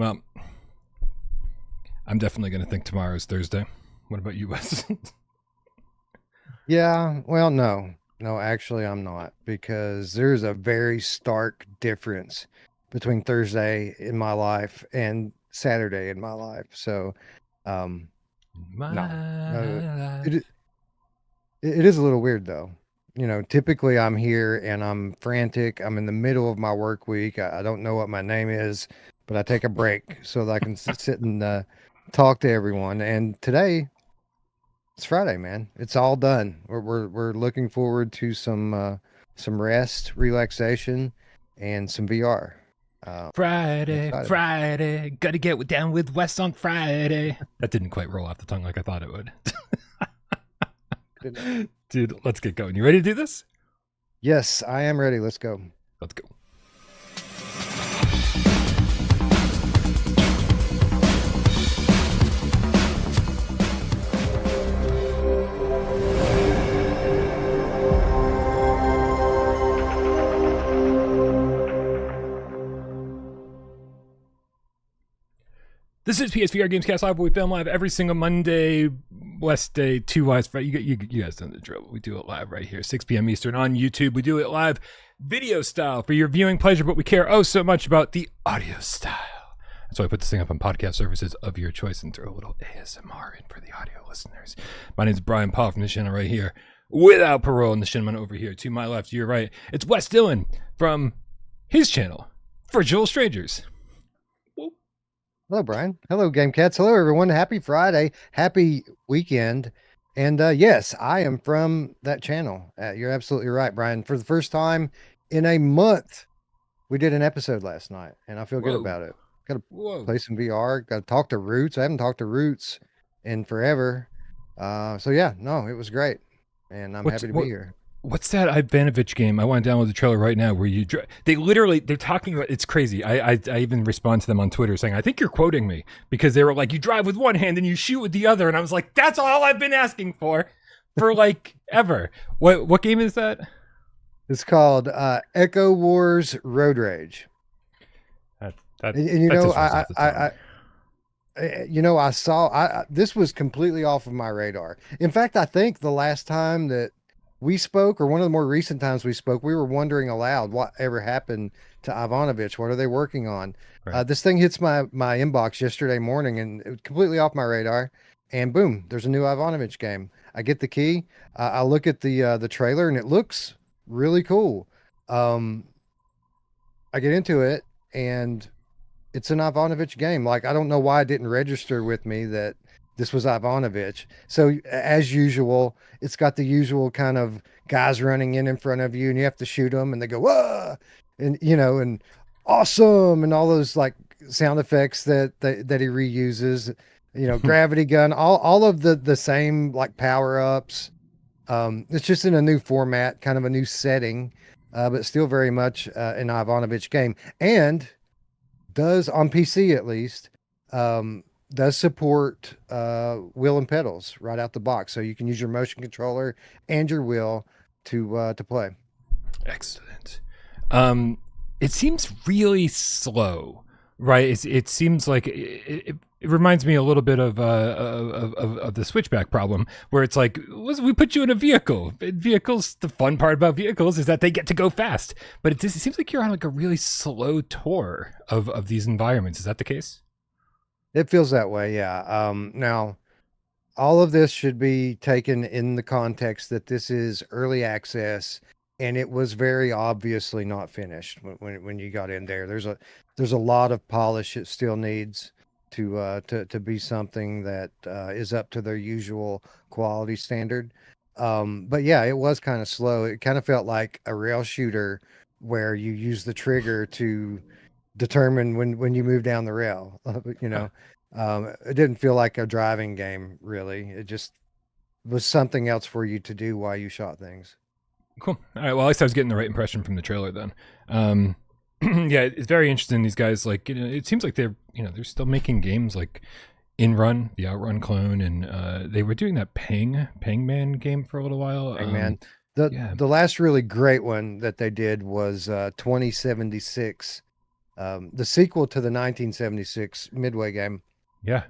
Well, I'm definitely going to think tomorrow is Thursday. What about you, Wes? Yeah, well, no. No, actually, I'm not because there's a very stark difference between Thursday in my life and Saturday in my life. So, um, no, no, My it life. it is a little weird though. Typically I'm here and I'm frantic. I'm in the middle of my work week. I don't know what my name is, but I take a break so that I can sit and talk to everyone. And today, it's Friday, man. It's all done. We're looking forward to some rest, relaxation, and some VR. I'm Friday, excited. Friday, gotta get down with Wes on Friday. That didn't quite roll off the tongue like I thought it would. Good enough. Dude, let's get going. You ready to do this? Yes, I am ready. Let's go. Let's go. This is PSVR Gamescast Live, where we film live every single Monday, West Day, 2 Wise Friday. You guys know the drill. We do it live right here, 6 p.m. Eastern on YouTube. We do it live video style for your viewing pleasure, but we care oh so much about the audio style. So I put this thing up on podcast services of your choice and throw a little ASMR in for the audio listeners. My name is Brian Paul from the channel right here, without Parole, and the gentleman over here to my left, to your right. It's Wes Dillon from his channel, Virtual Strangers. Hello, Brian. Hello, Game Cats. Hello, everyone. Happy Friday. Happy weekend. And yes, I am from that channel. You're absolutely right, Brian. For the first time in a month, we did an episode last night, and I feel good about it. Got to play some VR. Got to talk to Roots. I haven't talked to Roots in forever. So yeah, no, it was great, and I'm happy to be here. What's that Ivonovich game? I want to download the trailer right now where they're talking about, it's crazy. I even respond to them on Twitter saying, I think you're quoting me, because they were like, you drive with one hand and you shoot with the other. And I was like, that's all I've been asking for like ever. What game is that? It's called Echo Wars Road Rage. I saw this was completely off of my radar. In fact, I think the last time that we spoke, or one of the more recent times we spoke, we were wondering aloud what ever happened to Ivonovich. What are they working on? Right. This thing hits my inbox yesterday morning, and it was completely off my radar. And boom, there's a new Ivonovich game. I get the key. I look at the trailer, and it looks really cool. I get into it, and it's an Ivonovich game. Like, I don't know why it didn't register with me that this was Ivonovich. So as usual, it's got the usual kind of guys running in front of you, and you have to shoot them, and they go, whoa, and and awesome, and all those like sound effects that he reuses. Gravity gun, all of the same like power ups. It's just in a new format, kind of a new setting, but still very much an Ivonovich game, and does on PC at least. Does support wheel and pedals right out the box, so you can use your motion controller and your wheel to play. Excellent. It seems really slow, right? It seems like it reminds me a little bit of the switchback problem, where it's like, we put you in a vehicle. Vehicles, the fun part about vehicles is that they get to go fast, but it seems like you're on like a really slow tour of these environments. Is that the case? It feels that way, yeah. Now, all of this should be taken in the context that this is early access, and it was very obviously not finished when you got in there. There's a lot of polish it still needs to be something that is up to their usual quality standard. But yeah, it was kind of slow. It kind of felt like a rail shooter where you use the trigger to determine when you move down the rail. It didn't feel like a driving game, really. It just was something else for you to do while you shot things. Cool. All right. Well, at least I was getting the right impression from the trailer then. Yeah, it's very interesting. These guys, like, it seems like they're still making games like In-Run, the Outrun clone, and they were doing that Pangman game for a little while. Pangman. The last really great one that they did was 2076 the sequel to the 1976 Midway game. Yeah.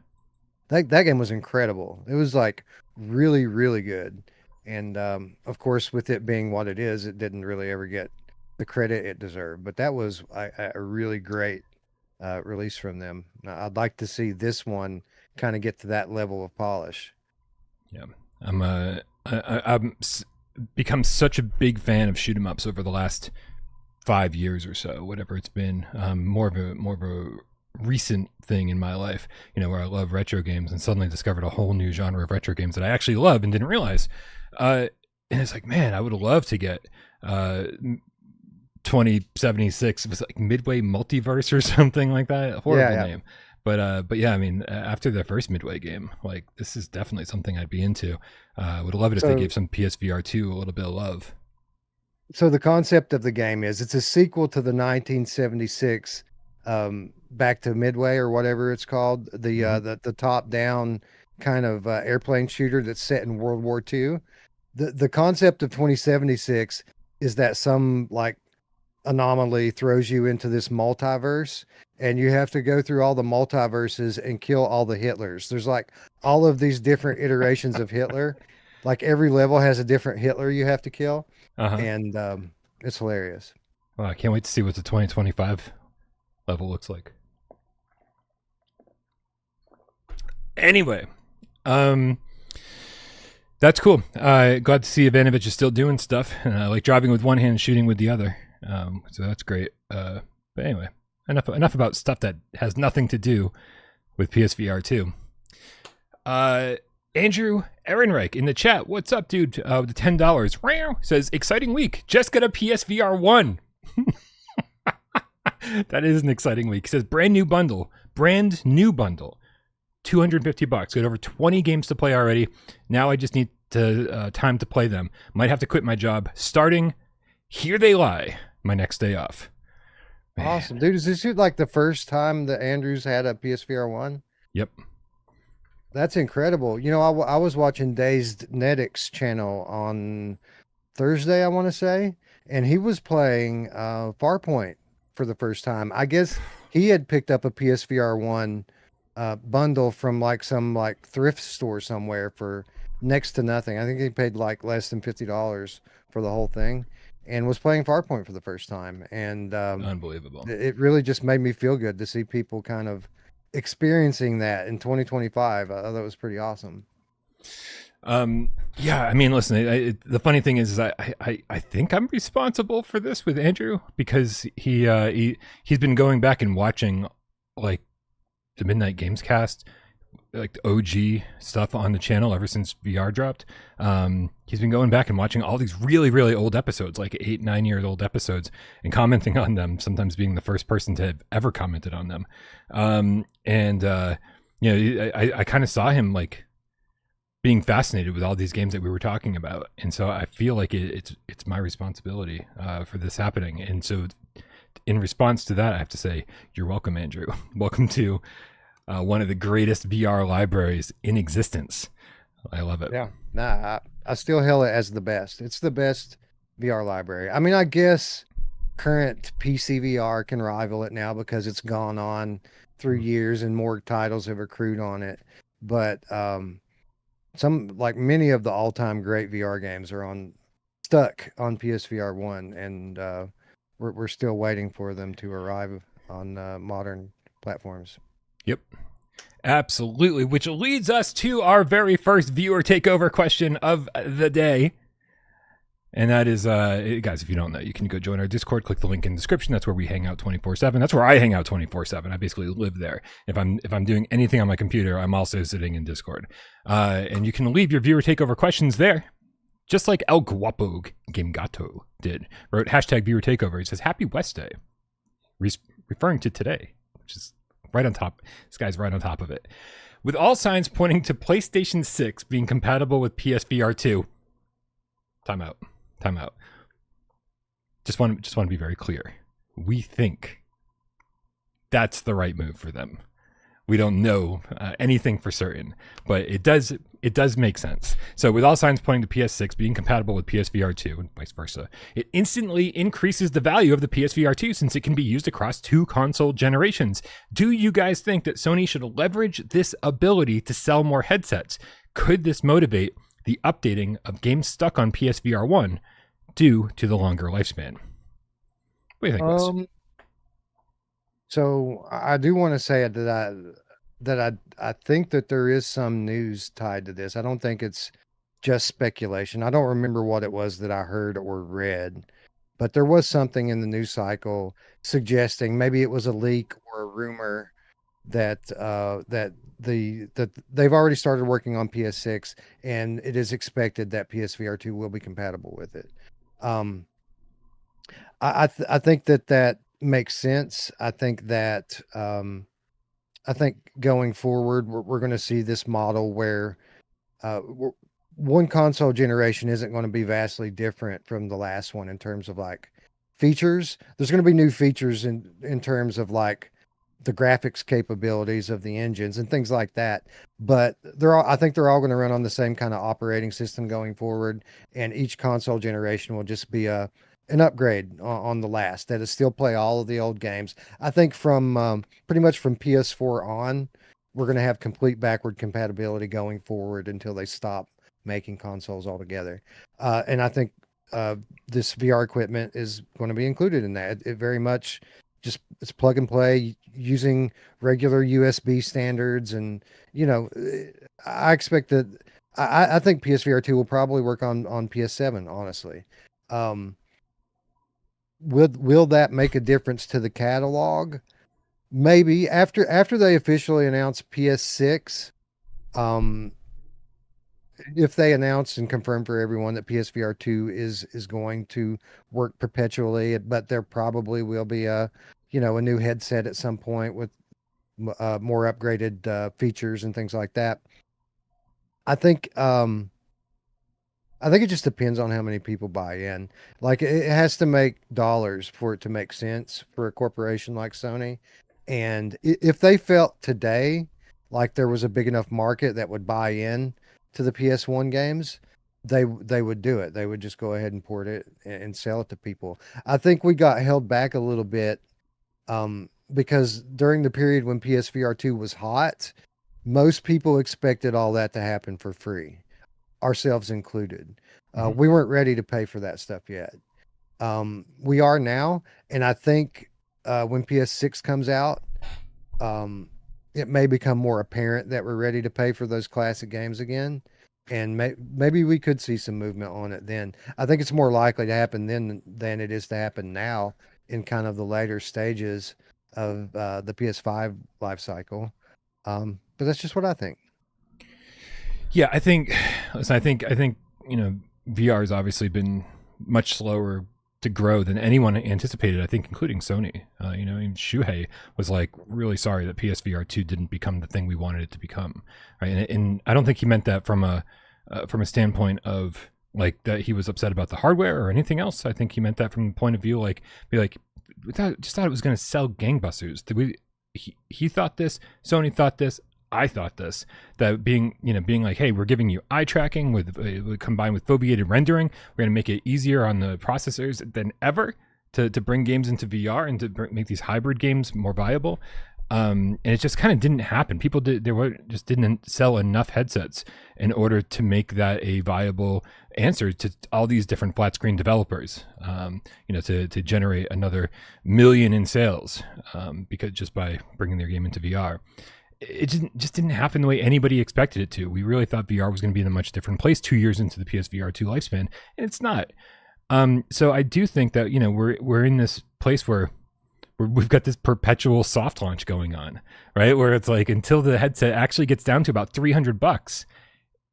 That game was incredible. It was like really, really good. And of course, with it being what it is, it didn't really ever get the credit it deserved. But that was a really great release from them. I'd like to see this one kind of get to that level of polish. Yeah, I'm become such a big fan of shoot 'em ups over the last 5 years or so, whatever it's been. More of a recent thing in my life, where I love retro games and suddenly discovered a whole new genre of retro games that I actually love and didn't realize. And it's like, man, I would love to get 2076. It was like Midway Multiverse or something like that. Horrible name. But yeah, I mean, after the first Midway game, like, this is definitely something I'd be into. Would love it if they gave some PSVR2 a little bit of love. So the concept of the game is it's a sequel to the 1976 Back to Midway or whatever it's called, the top down kind of airplane shooter that's set in World War II. The concept of 2076 is that some like anomaly throws you into this multiverse, and you have to go through all the multiverses and kill all the Hitlers. There's like all of these different iterations of Hitler. Like every level has a different Hitler you have to kill. And it's hilarious. Well, I can't wait to see what the 2025 level looks like. Anyway, that's cool. Glad to see Ivanovich is still doing stuff. Like driving with one hand, shooting with the other. So that's great. But anyway, enough about stuff that has nothing to do with PSVR 2. Andrew Ehrenreich in the chat. What's up, dude? With the $10 says, exciting week. Just got a PSVR 1. That is an exciting week. He says, brand new bundle. $250. Got over 20 games to play already. Now I just need time to play them. Might have to quit my job. Starting Here They Lie, my next day off. Man. Awesome, dude. Is this like the first time that Andrews had a PSVR 1? Yep. That's incredible. I was watching Dazed Nedic's channel on Thursday, I want to say, and he was playing Farpoint for the first time. I guess he had picked up a PSVR 1 bundle from some thrift store somewhere for next to nothing. I think he paid like less than $50 for the whole thing, and was playing Farpoint for the first time. And unbelievable. It really just made me feel good to see people kind of experiencing that in 2025. I thought it was pretty awesome. Yeah, I mean, listen, the funny thing is I think I'm responsible for this with Andrew, because he's been going back and watching like the Midnight Gamescast, like the OG stuff on the channel ever since VR dropped. He's been going back and watching all these really, really old episodes, like 8-9 years old episodes, and commenting on them, sometimes being the first person to have ever commented on them. I kind of saw him like being fascinated with all these games that we were talking about. And so I feel like it's my responsibility for this happening. And so in response to that, I have to say, you're welcome, Andrew. Welcome to one of the greatest VR libraries in existence. I love it. Yeah. Nah, I still hail it as the best. It's the best VR library. I mean, I guess current PC VR can rival it now because it's gone on through years and more titles have accrued on it. But many of the all-time great VR games are stuck on PSVR 1, and we're still waiting for them to arrive on modern platforms. Yep. Absolutely. Which leads us to our very first viewer takeover question of the day. And that is, guys, if you don't know, you can go join our Discord, click the link in the description. That's where we hang out 24/7. That's where I hang out 24/7. I basically live there. If I'm doing anything on my computer, I'm also sitting in Discord. And you can leave your viewer takeover questions there. Just like El Guapo Gamecatto did. Wrote hashtag viewer takeover. He says, Happy West Day. Referring to today, which is right on top. This guy's right on top of it. With all signs pointing to PlayStation 6 being compatible with PSVR 2. Time out. Just want to be very clear. We think that's the right move for them. We don't know anything for certain, but it does make sense. So with all signs pointing to PS6 being compatible with PSVR2 and vice versa, it instantly increases the value of the PSVR2 since it can be used across 2 console generations. Do you guys think that Sony should leverage this ability to sell more headsets? Could this motivate the updating of games stuck on PSVR1 due to the longer lifespan? What do you think, Wes? So I do want to say that I think that there is some news tied to this. I don't think it's just speculation. I don't remember what it was that I heard or read, but there was something in the news cycle suggesting maybe it was a leak or a rumor that that they've already started working on PS6 and it is expected that PSVR2 will be compatible with it. I think that makes sense. I think that I think going forward, we're going to see this model where one console generation isn't going to be vastly different from the last one in terms of like features. There's going to be new features in terms of like the graphics capabilities of the engines and things like that. But I think they're all going to run on the same kind of operating system going forward, and each console generation will just be an upgrade on the last that'll still play all of the old games. I think from pretty much from PS4 on, we're going to have complete backward compatibility going forward until they stop making consoles altogether. And I think this VR equipment is going to be included in that. It very much just it's plug and play using regular USB standards. And, you know, I expect that I think PSVR 2 will probably work on PS7, honestly. Will that make a difference to the catalog? Maybe after they officially announce PS6, if they announce and confirm for everyone that PSVR 2 is going to work perpetually, but there probably will be a new headset at some point with more upgraded features and things like that. I think it just depends on how many people buy in. Like it has to make dollars for it to make sense for a corporation like Sony. And if they felt today like there was a big enough market that would buy in to the PS1 games, they would do it. They would just go ahead and port it and sell it to people. I think we got held back a little bit because during the period when PSVR 2 was hot, most people expected all that to happen for free, ourselves included. We weren't ready to pay for that stuff yet. We are now, and I think when PS6 comes out, it may become more apparent that we're ready to pay for those classic games again, and maybe we could see some movement on it then. I think it's more likely to happen then than it is to happen now in kind of the later stages of the PS5 life cycle. But that's just what I think. Yeah, I think VR has obviously been much slower to grow than anyone anticipated, I think, including Sony. Even Shuhei was like really sorry that PSVR 2 didn't become the thing we wanted it to become, right? And I don't think he meant that from a standpoint of like that he was upset about the hardware or anything else. I think he meant that from the point of view we just thought it was going to sell gangbusters. He thought this, Sony thought this, I thought this, that being like, hey, we're giving you eye tracking with combined with foveated rendering. We're going to make it easier on the processors than ever to bring games into VR and to make these hybrid games more viable. And it just kind of didn't happen. People just didn't sell enough headsets in order to make that a viable answer to all these different flat screen developers. To generate another million in sales, because just by bringing their game into VR. It just didn't happen the way anybody expected it to. We really thought VR was going to be in a much different place 2 years into the PSVR 2 lifespan, and it's not. So I do think that we're in this place where we've got this perpetual soft launch going on, right? Where it's like until the headset actually gets down to about $300,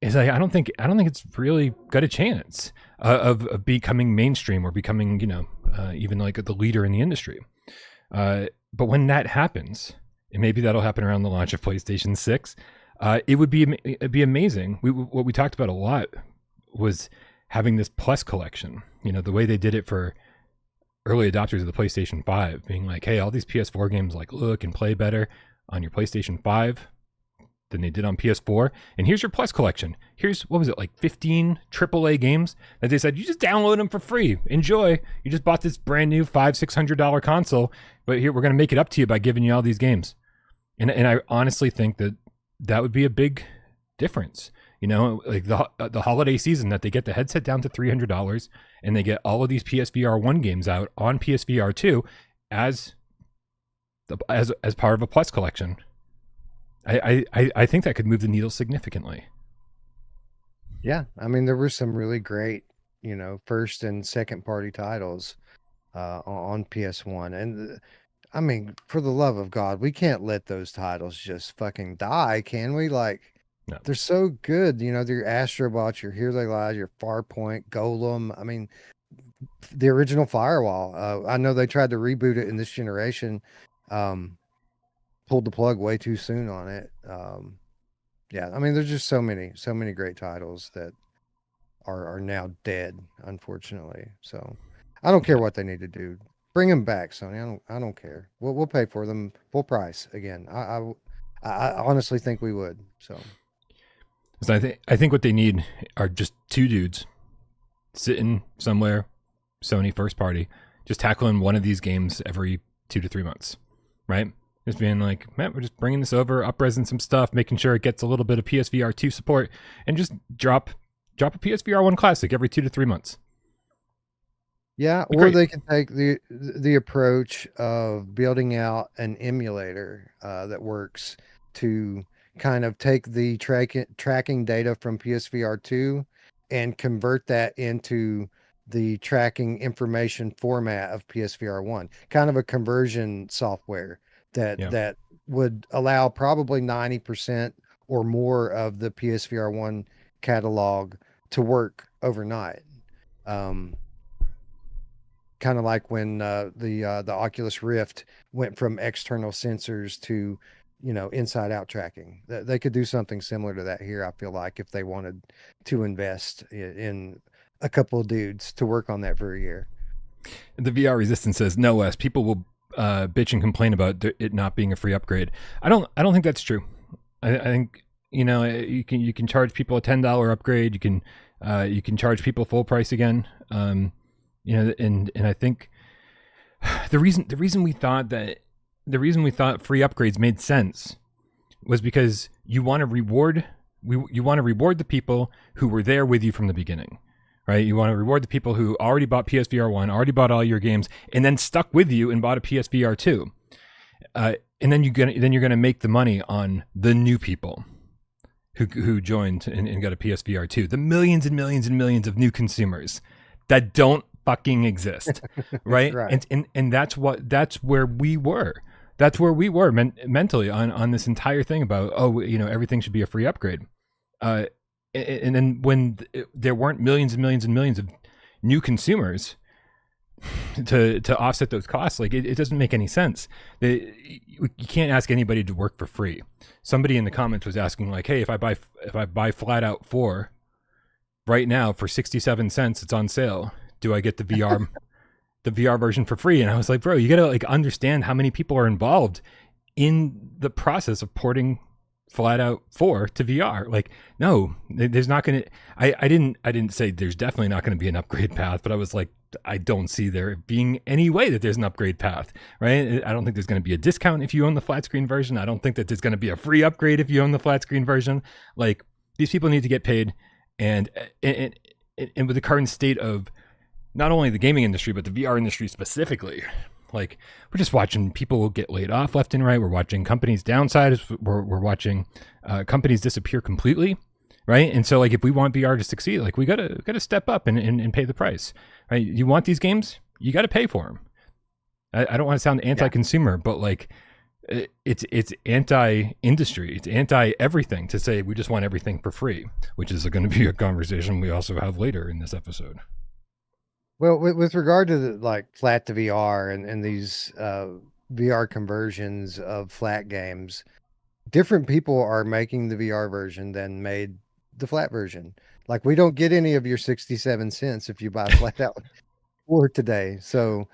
it's like I don't think it's really got a chance of becoming mainstream or becoming even like the leader in the industry. But when that happens. And maybe that'll happen around the launch of PlayStation 6. It'd be amazing. What we talked about a lot was having this Plus collection. The way they did it for early adopters of the PlayStation 5, being like, hey, all these PS4 games like look and play better. on your PlayStation 5 than they did on PS4. And here's your Plus collection. Here's, what was it, like 15 AAA games that they said, you just download them for free. Enjoy. You just bought this brand new $500-$600 console, but here, we're going to make it up to you by giving you all these games. And I honestly think that would be a big difference. You know, like the holiday season, that they get the headset down to $300 and they get all of these PSVR 1 games out on PSVR 2 as part of a Plus collection. I think that could move the needle significantly. Yeah, I mean, there were some really great, first and second party titles on PS1. And I mean, for the love of God, we can't let those titles just fucking die, can we? Like, No. they're so good. Your Astrobots, your Here They Lie, your Farpoint, Golem. I mean, the original Firewall. I know they tried to reboot it in this generation. Pulled the plug way too soon on it. Yeah, I mean, there's just so many great titles that are now dead, unfortunately. So I don't care what they need to do. Bring them back, Sony. I don't care. We'll pay for them full price again. I honestly think we would. So I think what they need are just two dudes sitting somewhere, Sony first party, just tackling one of these games every 2 to 3 months, right? Just being like, man, we're just bringing this over, up-resing some stuff, making sure it gets a little bit of PSVR 2 support, and just drop a PSVR 1 classic every 2 to 3 months. Yeah, or they can take the approach of building out an emulator that works to kind of take the tracking data from PSVR 2 and convert that into the tracking information format of PSVR 1. Kind of a conversion software that would allow probably 90% or more of the PSVR 1 catalog to work overnight. Kind of like when the Oculus Rift went from external sensors to, inside out tracking. They could do something similar to that here, I feel like, if they wanted to invest in a couple of dudes to work on that for a year. The VR Resistance says, no, Wes, people will bitch and complain about it not being a free upgrade. I don't think that's true. I think, you can charge people a $10 upgrade. You can charge people full price again. And I think the reason we thought free upgrades made sense was because you want to reward the people who were there with you from the beginning, right? You want to reward the people who already bought PSVR 1, already bought all your games, and then stuck with you and bought a PSVR 2. And then you're gonna make the money on the new people who joined and got a PSVR 2. The millions and millions and millions of new consumers that don't fucking exist, right? Right. And that's where we were. That's where we were mentally on this entire thing about, everything should be a free upgrade. And then when there weren't millions and millions and millions of new consumers to offset those costs, like it doesn't make any sense. You can't ask anybody to work for free. Somebody in the comments was asking, like, hey, if I buy Flat Out 4 right now for 67 cents, it's on sale. Do I get the VR the VR version for free? And I was like, bro, you gotta understand how many people are involved in the process of porting Flat Out 4 to VR. Like, no, there's not gonna. I didn't say there's definitely not gonna be an upgrade path, but I was like, I don't see there being any way that there's an upgrade path, right? I don't think there's gonna be a discount if you own the flat screen version. I don't think that there's gonna be a free upgrade if you own the flat screen version. Like, these people need to get paid, and with the current state of not only the gaming industry, but the VR industry specifically, like, we're just watching people get laid off left and right. We're watching companies downsize. We're watching companies disappear completely, right? And so, like, if we want VR to succeed, like, we gotta step up and pay the price, right? You want these games, you got to pay for them. I don't want to sound anti-consumer, but like, it's anti-industry, it's anti-everything to say we just want everything for free, which is going to be a conversation we also have later in this episode. Well, with regard to flat to VR and these VR conversions of flat games, different people are making the VR version than made the flat version. Like, we don't get any of your 67 cents if you buy Flat Out 4 today. So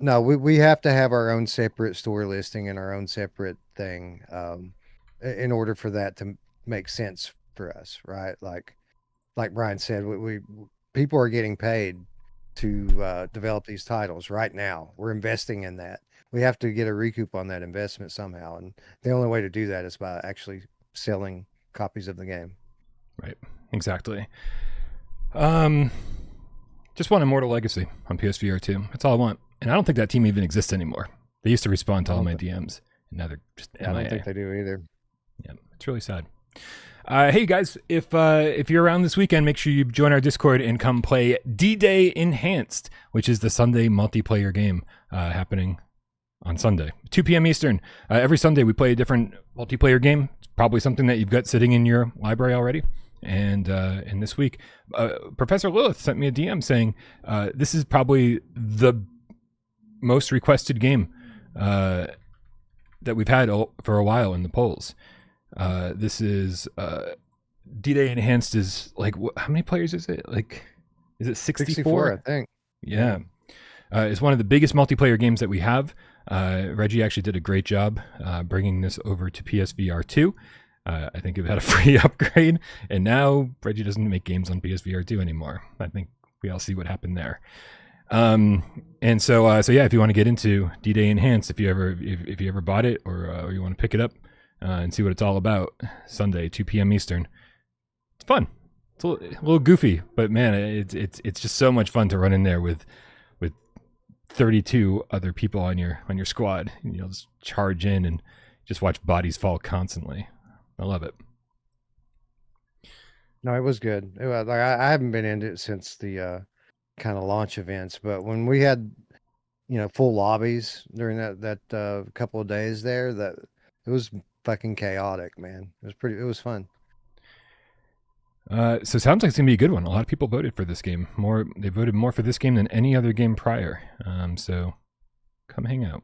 no, we have to have our own separate store listing and our own separate thing in order for that to make sense for us, right? Like Brian said, we people are getting paid to develop these titles right now. We're investing in that. We have to get a recoup on that investment somehow, and the only way to do that is by actually selling copies of the game. Right. Exactly. Just want Immortal Legacy on PSVR2. That's all I want. And I don't think that team even exists anymore. They used to respond to all my DMs, and now they're just MIA. I don't think they do either. Yeah, it's really sad. Hey guys, if you're around this weekend, make sure you join our Discord and come play D-Day Enhanced, which is the Sunday multiplayer game happening on Sunday, 2 p.m. Eastern. Every Sunday we play a different multiplayer game. It's probably something that you've got sitting in your library already. And this week, Professor Lilith sent me a DM saying this is probably the most requested game that we've had for a while in the polls. This is D-Day Enhanced is like, how many players is it? Like, is it 64? I think. Yeah. It's one of the biggest multiplayer games that we have. Reggie actually did a great job bringing this over to PSVR2. I think it had a free upgrade, and now Reggie doesn't make games on PSVR2 anymore. I think we all see what happened there. And so yeah, if you want to get into D-Day Enhanced, if you ever bought it or you want to pick it up and see what it's all about, Sunday, 2 p.m. Eastern. It's fun. It's a little goofy, but man, it's just so much fun to run in there with 32 other people on your squad. And you'll just charge in and just watch bodies fall constantly. I love it. No, it was good. It was, like I haven't been into it since the kind of launch events, but when we had full lobbies during that couple of days there, that it was fucking chaotic, man. It was fun. So it sounds like it's gonna be a good one. A lot of people voted for this game. They voted more for this game than any other game prior. So come hang out.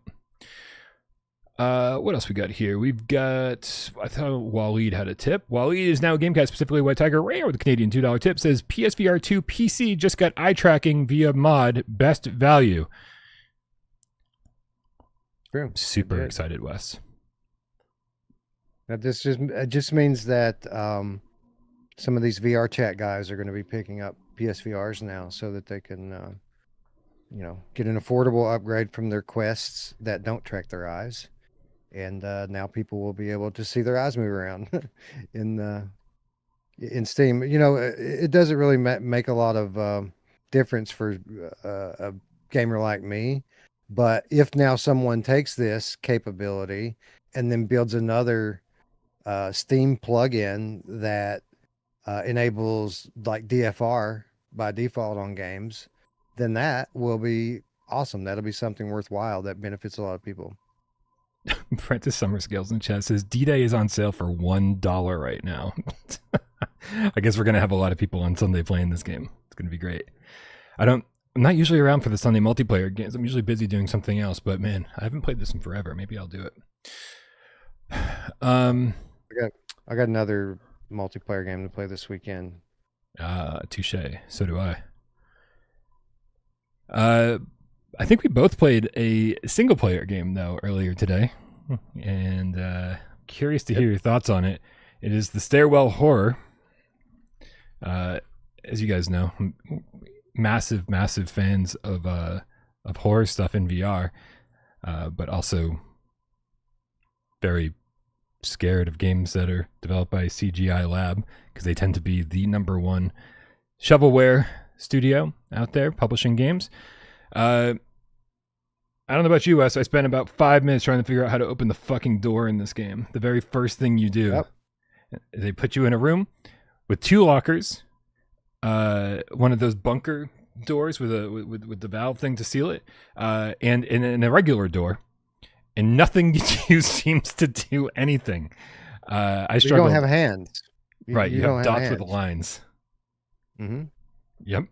What else we got here? We've got, I thought Waleed had a tip. Waleed is now Gamecast, specifically White Tiger Rare with a Canadian $2 tip. Says PSVR2 PC just got eye tracking via mod, best value. True. Super excited, Wes. It just means that some of these VR chat guys are going to be picking up PSVRs now, so that they can get an affordable upgrade from their Quests that don't track their eyes. And now people will be able to see their eyes move around in Steam. It doesn't really make a lot of difference for a gamer like me. But if now someone takes this capability and then builds another Steam plugin that enables like DFR by default on games, then that will be awesome. That'll be something worthwhile that benefits a lot of people. Prentice Summerscales in the chat says D-Day is on sale for $1 right now. I guess we're gonna have a lot of people on Sunday playing this game. It's gonna be great. I'm not usually around for the Sunday multiplayer games. I'm usually busy doing something else, but man, I haven't played this in forever. Maybe I'll do it. I got another multiplayer game to play this weekend. Touche. So do I. I think we both played a single player game though earlier today, and curious to hear your thoughts on it. It is the Stairwell Horror. As you guys know, massive fans of horror stuff in VR, but also very scared of games that are developed by CGI Lab, because they tend to be the #1 shovelware studio out there publishing games. I don't know about you, Wes. I spent about 5 minutes trying to figure out how to open the fucking door in this game. The very first thing you do, they put you in a room with 2 lockers, one of those bunker doors with the valve thing to seal it, and a regular door, and nothing you do seems to do anything. I struggle. You don't have hands, right? You have dots with the lines. Mm-hmm. Yep.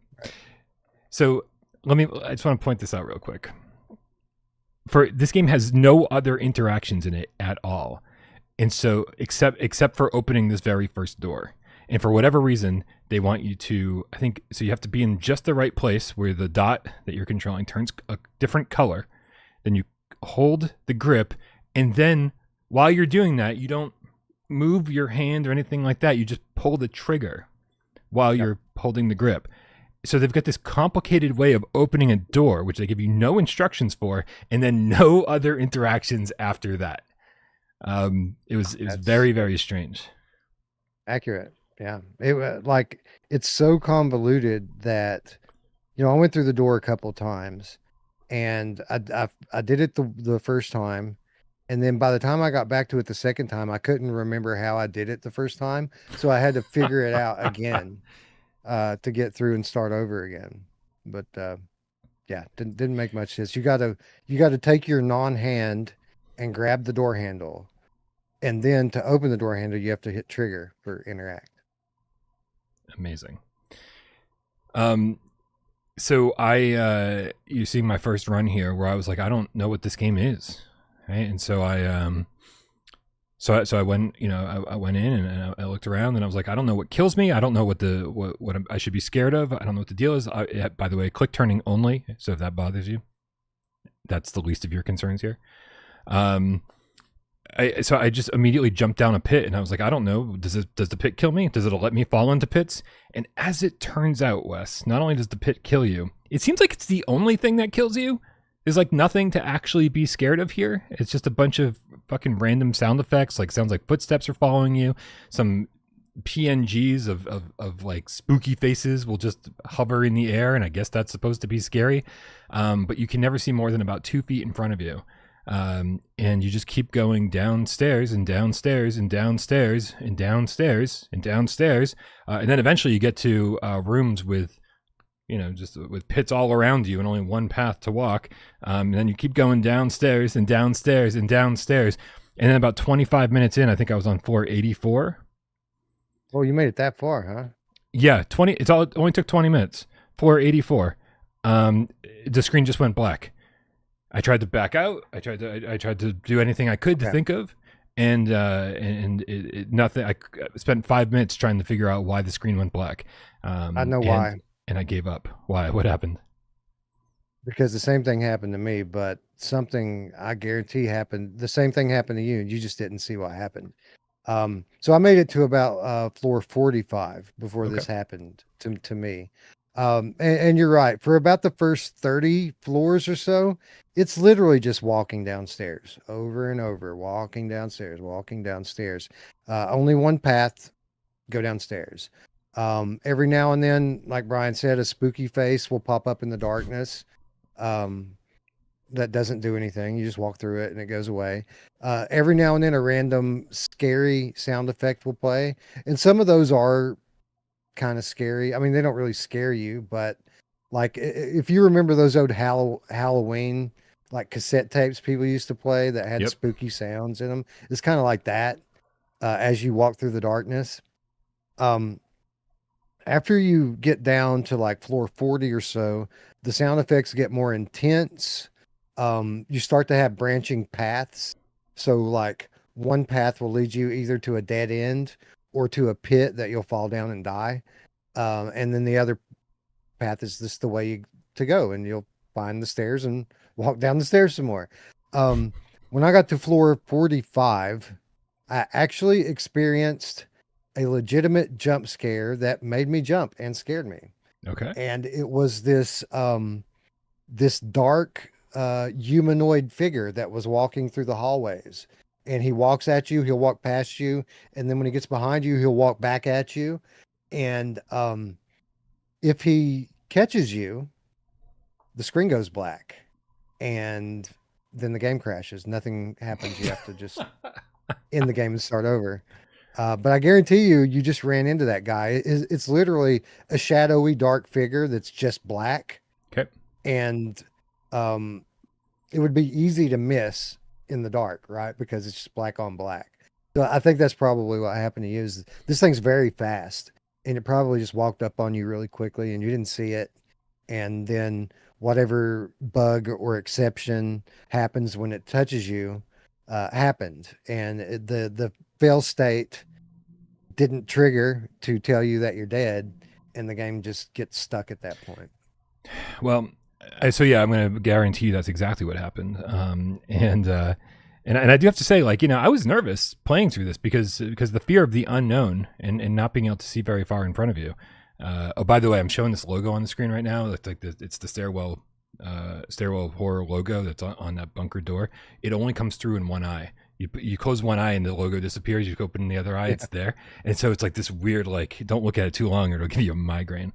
So I just want to point this out real quick. This game has no other interactions in it at all. And so except for opening this very first door. And for whatever reason, they want you to, I think, so you have to be in just the right place where the dot that you're controlling turns a different color. Then you hold the grip and then while you're doing that, you don't move your hand or anything like that. You just pull the trigger while you're holding the grip. So they've got this complicated way of opening a door, which they give you no instructions for, and then no other interactions after that. It was very, very strange. Accurate. Yeah. It's so convoluted that, I went through the door a couple of times, and I did it the first time. And then by the time I got back to it the second time, I couldn't remember how I did it the first time. So I had to figure it out again to get through and start over again. But yeah, didn't make much sense. You gotta take your non-hand and grab the door handle. And then to open the door handle, you have to hit trigger for interact. Amazing. So you see my first run here where I was like, I don't know what this game is. Right. And so so I went, I went in and I looked around and I was like, I don't know what kills me. I don't know what I should be scared of. I don't know what the deal is. By the way, click turning only. So if that bothers you, that's the least of your concerns here. So I just immediately jumped down a pit and I was like, I don't know. Does the pit kill me? Does it let me fall into pits? And as it turns out, Wes, not only does the pit kill you, it seems like it's the only thing that kills you. There's like nothing to actually be scared of here. It's just a bunch of fucking random sound effects. Like sounds like footsteps are following you. Some PNGs of like spooky faces will just hover in the air. And I guess that's supposed to be scary. But you can never see more than about 2 feet in front of you. And you just keep going downstairs and downstairs and downstairs and downstairs and downstairs. And then eventually you get to rooms with, just with pits all around you and only one path to walk. And then you keep going downstairs and downstairs and downstairs. And then about 25 minutes in, I think I was on floor 84. Oh, you made it that far, huh? Yeah, it only took 20 minutes. Floor 84. The screen just went black. I tried to back out. I tried to do anything I could to think of, and nothing. I spent 5 minutes trying to figure out why the screen went black. I know why. And I gave up. Why? What happened? Because the same thing happened to me, but something I guarantee happened. The same thing happened to you, and you just didn't see what happened. So I made it to about floor 45 before this happened to me. And you're right. For about the first 30 floors or so, it's literally just walking downstairs over and over, walking downstairs. Only one path, go downstairs. Every now and then, like Brian said, a spooky face will pop up in the darkness. That doesn't do anything. You just walk through it and it goes away. Every now and then a random scary sound effect will play. And some of those are kind of scary. I mean, they don't really scare you, but like if you remember those old Halloween like cassette tapes people used to play that had spooky sounds in them, it's kind of like that as you walk through the darkness. After you get down to like floor 40 or so, the sound effects get more intense. You start to have branching paths. So like one path will lead you either to a dead end or to a pit that you'll fall down and die. And then the other path is just the way to go, and you'll find the stairs and walk down the stairs some more. When I got to floor 45, I actually experienced a legitimate jump scare that made me jump and scared me. Okay. And it was this dark humanoid figure that was walking through the hallways. And he walks at you, he'll walk past you, and then when he gets behind you, he'll walk back at you. And if he catches you, the screen goes black, and then the game crashes. Nothing happens. You have to just end the game and start over. But I guarantee you just ran into that guy. It's literally a shadowy, dark figure that's just black. Okay. And it would be easy to miss in the dark, right? Because it's just black on black. So I think that's probably what happened to you. Is this thing's very fast, and it probably just walked up on you really quickly, and you didn't see it. And then whatever bug or exception happens when it touches you happened, and the fail state didn't trigger to tell you that you're dead, and the game just gets stuck at that point. Well, so yeah, I'm going to guarantee you that's exactly what happened. And And I do have to say, like, I was nervous playing through this because the fear of the unknown and not being able to see very far in front of you. Oh, by the way, I'm showing this logo on the screen right now. It's like it's the stairwell horror logo that's on that bunker door. It only comes through in one eye. You close one eye and the logo disappears. You open the other eye, it's there. And so it's like this weird, like, don't look at it too long or it'll give you a migraine.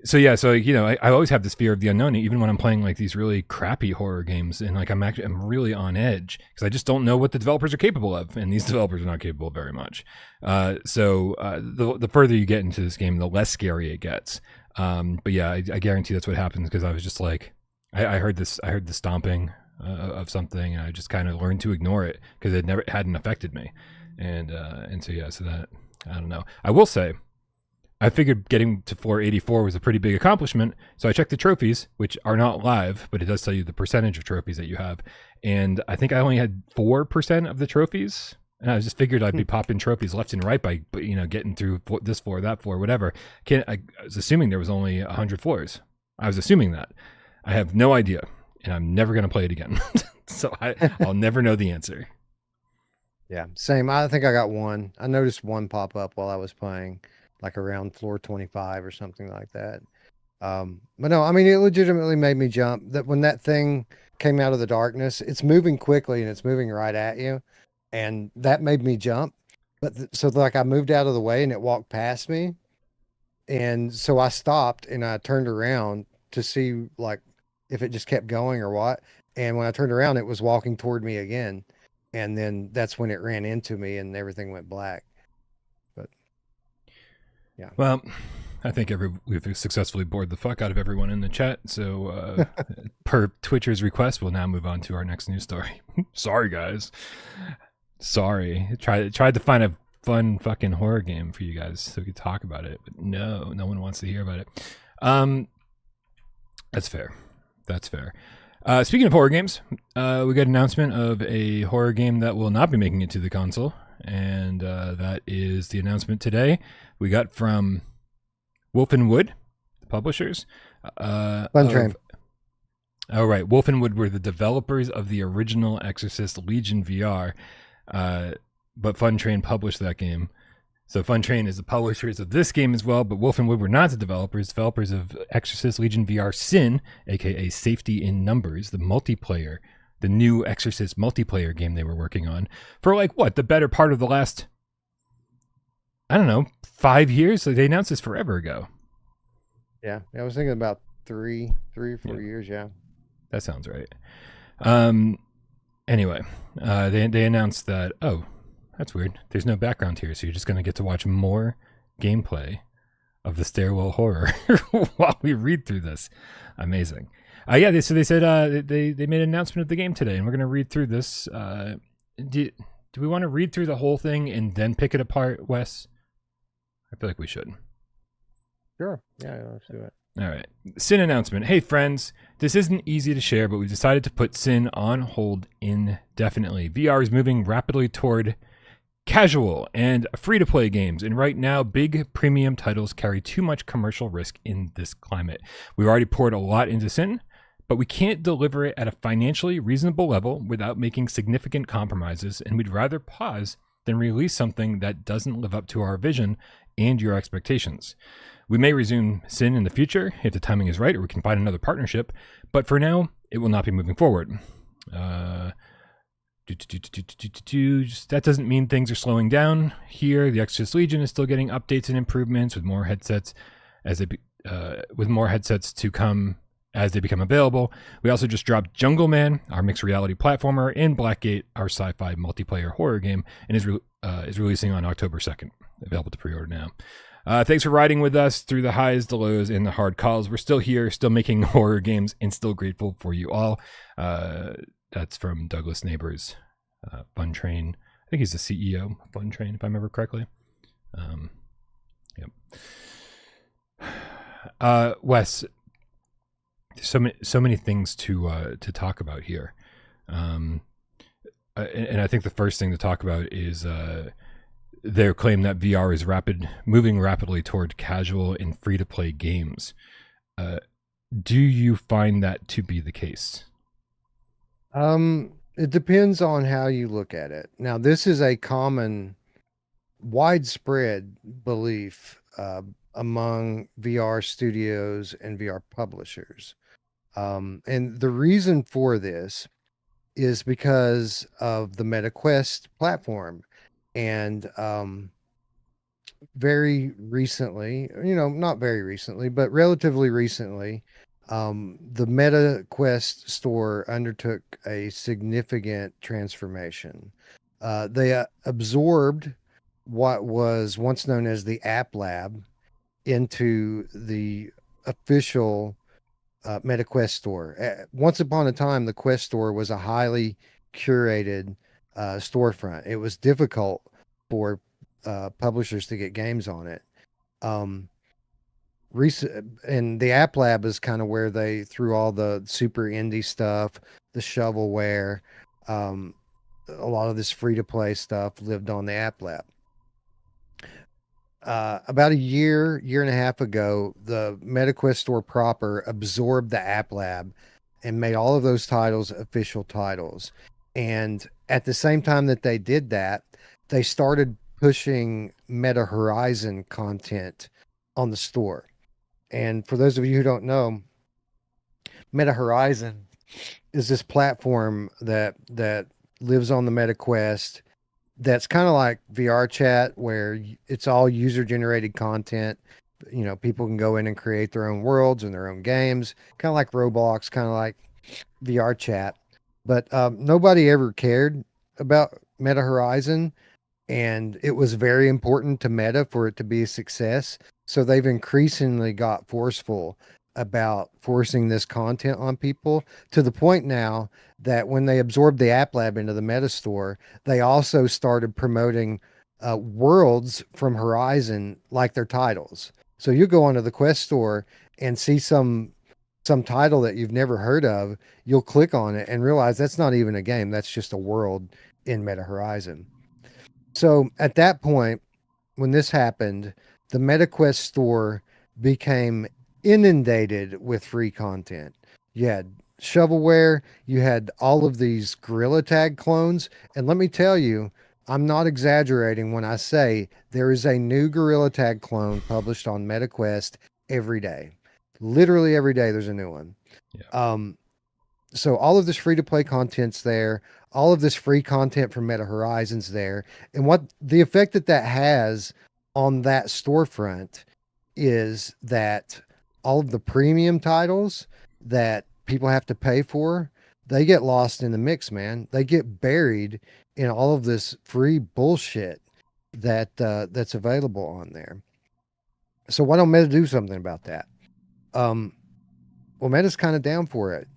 So I always have this fear of the unknown, even when I'm playing like these really crappy horror games, and like I'm really on edge because I just don't know what the developers are capable of, and these developers are not capable of very much. The further you get into this game, the less scary it gets. But yeah, I guarantee that's what happens because I was just like, I heard the stomping of something, and I just kind of learned to ignore it because it hadn't affected me, so that, I don't know. I will say, I figured getting to floor 84 was a pretty big accomplishment, so I checked the trophies, which are not live, but it does tell you the percentage of trophies that you have. And I think I only had 4% of the trophies, and I just figured I'd be popping trophies left and right by getting through this floor, that floor, whatever. I was assuming there was only 100 floors. I was assuming that. I have no idea, and I'm never going to play it again. So I'll never know the answer. Yeah, same. I think I got one. I noticed one pop up while I was playing, like around floor 25 or something like that. But no, I mean, it legitimately made me jump. That when that thing came out of the darkness, it's moving quickly and it's moving right at you, and that made me jump. But so like I moved out of the way and it walked past me, and so I stopped and I turned around to see like if it just kept going or what. And when I turned around, it was walking toward me again, and then that's when it ran into me and everything went black. Yeah. Well, I think we've successfully bored the fuck out of everyone in the chat. So, per Twitcher's request, we'll now move on to our next news story. Sorry, guys. Sorry. Tried to find a fun fucking horror game for you guys so we could talk about it, but no one wants to hear about it. That's fair. Speaking of horror games, we got an announcement of a horror game that will not be making it to the console, and that is the announcement today we got from Wolf and Wood, the publishers. Fun Train. Oh, right. Wolf and Wood were the developers of the original Exorcist Legion VR, but Fun Train published that game. So Fun Train is the publishers of this game as well, but Wolf and Wood were not the developers of Exorcist Legion VR SIN, aka Safety in Numbers, the multiplayer, the new Exorcist multiplayer game they were working on for like what, the better part of the last, I don't know, 5 years. Like they announced this forever ago. Yeah, I was thinking about three or 4 years. Yeah, that sounds right. Anyway, they announced that. Oh, that's weird. There's no background here, so you're just gonna get to watch more gameplay of the stairwell horror while we read through this. Amazing. They said they made an announcement of the game today, and we're gonna read through this. Do we want to read through the whole thing and then pick it apart, Wes? I feel like we should. Sure. Yeah, let's do it. All right. SIN announcement. Hey, friends. This isn't easy to share, but we've decided to put SIN on hold indefinitely. VR is moving rapidly toward casual and free-to-play games, and right now, big premium titles carry too much commercial risk in this climate. We've already poured a lot into SIN, but we can't deliver it at a financially reasonable level without making significant compromises, and we'd rather pause than release something that doesn't live up to our vision and your expectations. We may resume SIN in the future if the timing is right, or we can find another partnership, but for now, it will not be moving forward. That doesn't mean things are slowing down here. The Exorcist Legion is still getting updates and improvements with more headsets to come as they become available. We also just dropped Jungle Man, our mixed reality platformer, and Blackgate, our sci-fi multiplayer horror game, and is releasing on October 2nd. Available to pre-order now. Thanks for riding with us through the highs, the lows, and the hard calls. We're still here, still making horror games, and still grateful for you all. That's from Douglas Neighbors, Fun Train. I think he's the CEO of Fun Train, if I remember correctly. Yep. Wes, so many things to talk about here, and I think the first thing to talk about is their claim that VR is moving rapidly toward casual and free-to-play games. Do you find that to be the case? It depends on how you look at it. Now, this is a common, widespread belief among VR studios and VR publishers. And the reason for this is because of the MetaQuest platform. And very recently, not very recently, but relatively recently, the MetaQuest store undertook a significant transformation. They absorbed what was once known as the App Lab into the official MetaQuest store. Once upon a time, the Quest store was a highly curated storefront. It was difficult for publishers to get games on it. Um, and the App Lab is kind of where they threw all the super indie stuff, the shovelware, a lot of this free to play stuff lived on the App Lab. About a year and a half ago, the MetaQuest store proper absorbed the App Lab and made all of those titles official titles. And at the same time that they did that, they started pushing Meta Horizon content on the store. And for those of you who don't know, Meta Horizon is this platform that lives on the MetaQuest that's kind of like VR chat, where it's all user generated content. People can go in and create their own worlds and their own games, kind of like Roblox, kind of like VR chat. But nobody ever cared about Meta Horizon, and it was very important to Meta for it to be a success. So they've increasingly got forceful about forcing this content on people, to the point now that when they absorbed the App Lab into the Meta Store, they also started promoting worlds from Horizon like their titles. So you go onto the Quest Store and see some title that you've never heard of. You'll click on it and realize that's not even a game. That's just a world in Meta Horizon. So at that point, when this happened, the MetaQuest store became inundated with free content. You had shovelware, you had all of these Gorilla Tag clones. And let me tell you, I'm not exaggerating when I say there is a new Gorilla Tag clone published on MetaQuest every day. Literally every day there's a new one. Yeah. So all of this free to play content's there. All of this free content from Meta Horizons there. And what the effect that has on that storefront is that all of the premium titles that people have to pay for, they get lost in the mix, man. They get buried in all of this free bullshit that's available on there. So why don't Meta do something about that? Well, Meta's kind of down for it.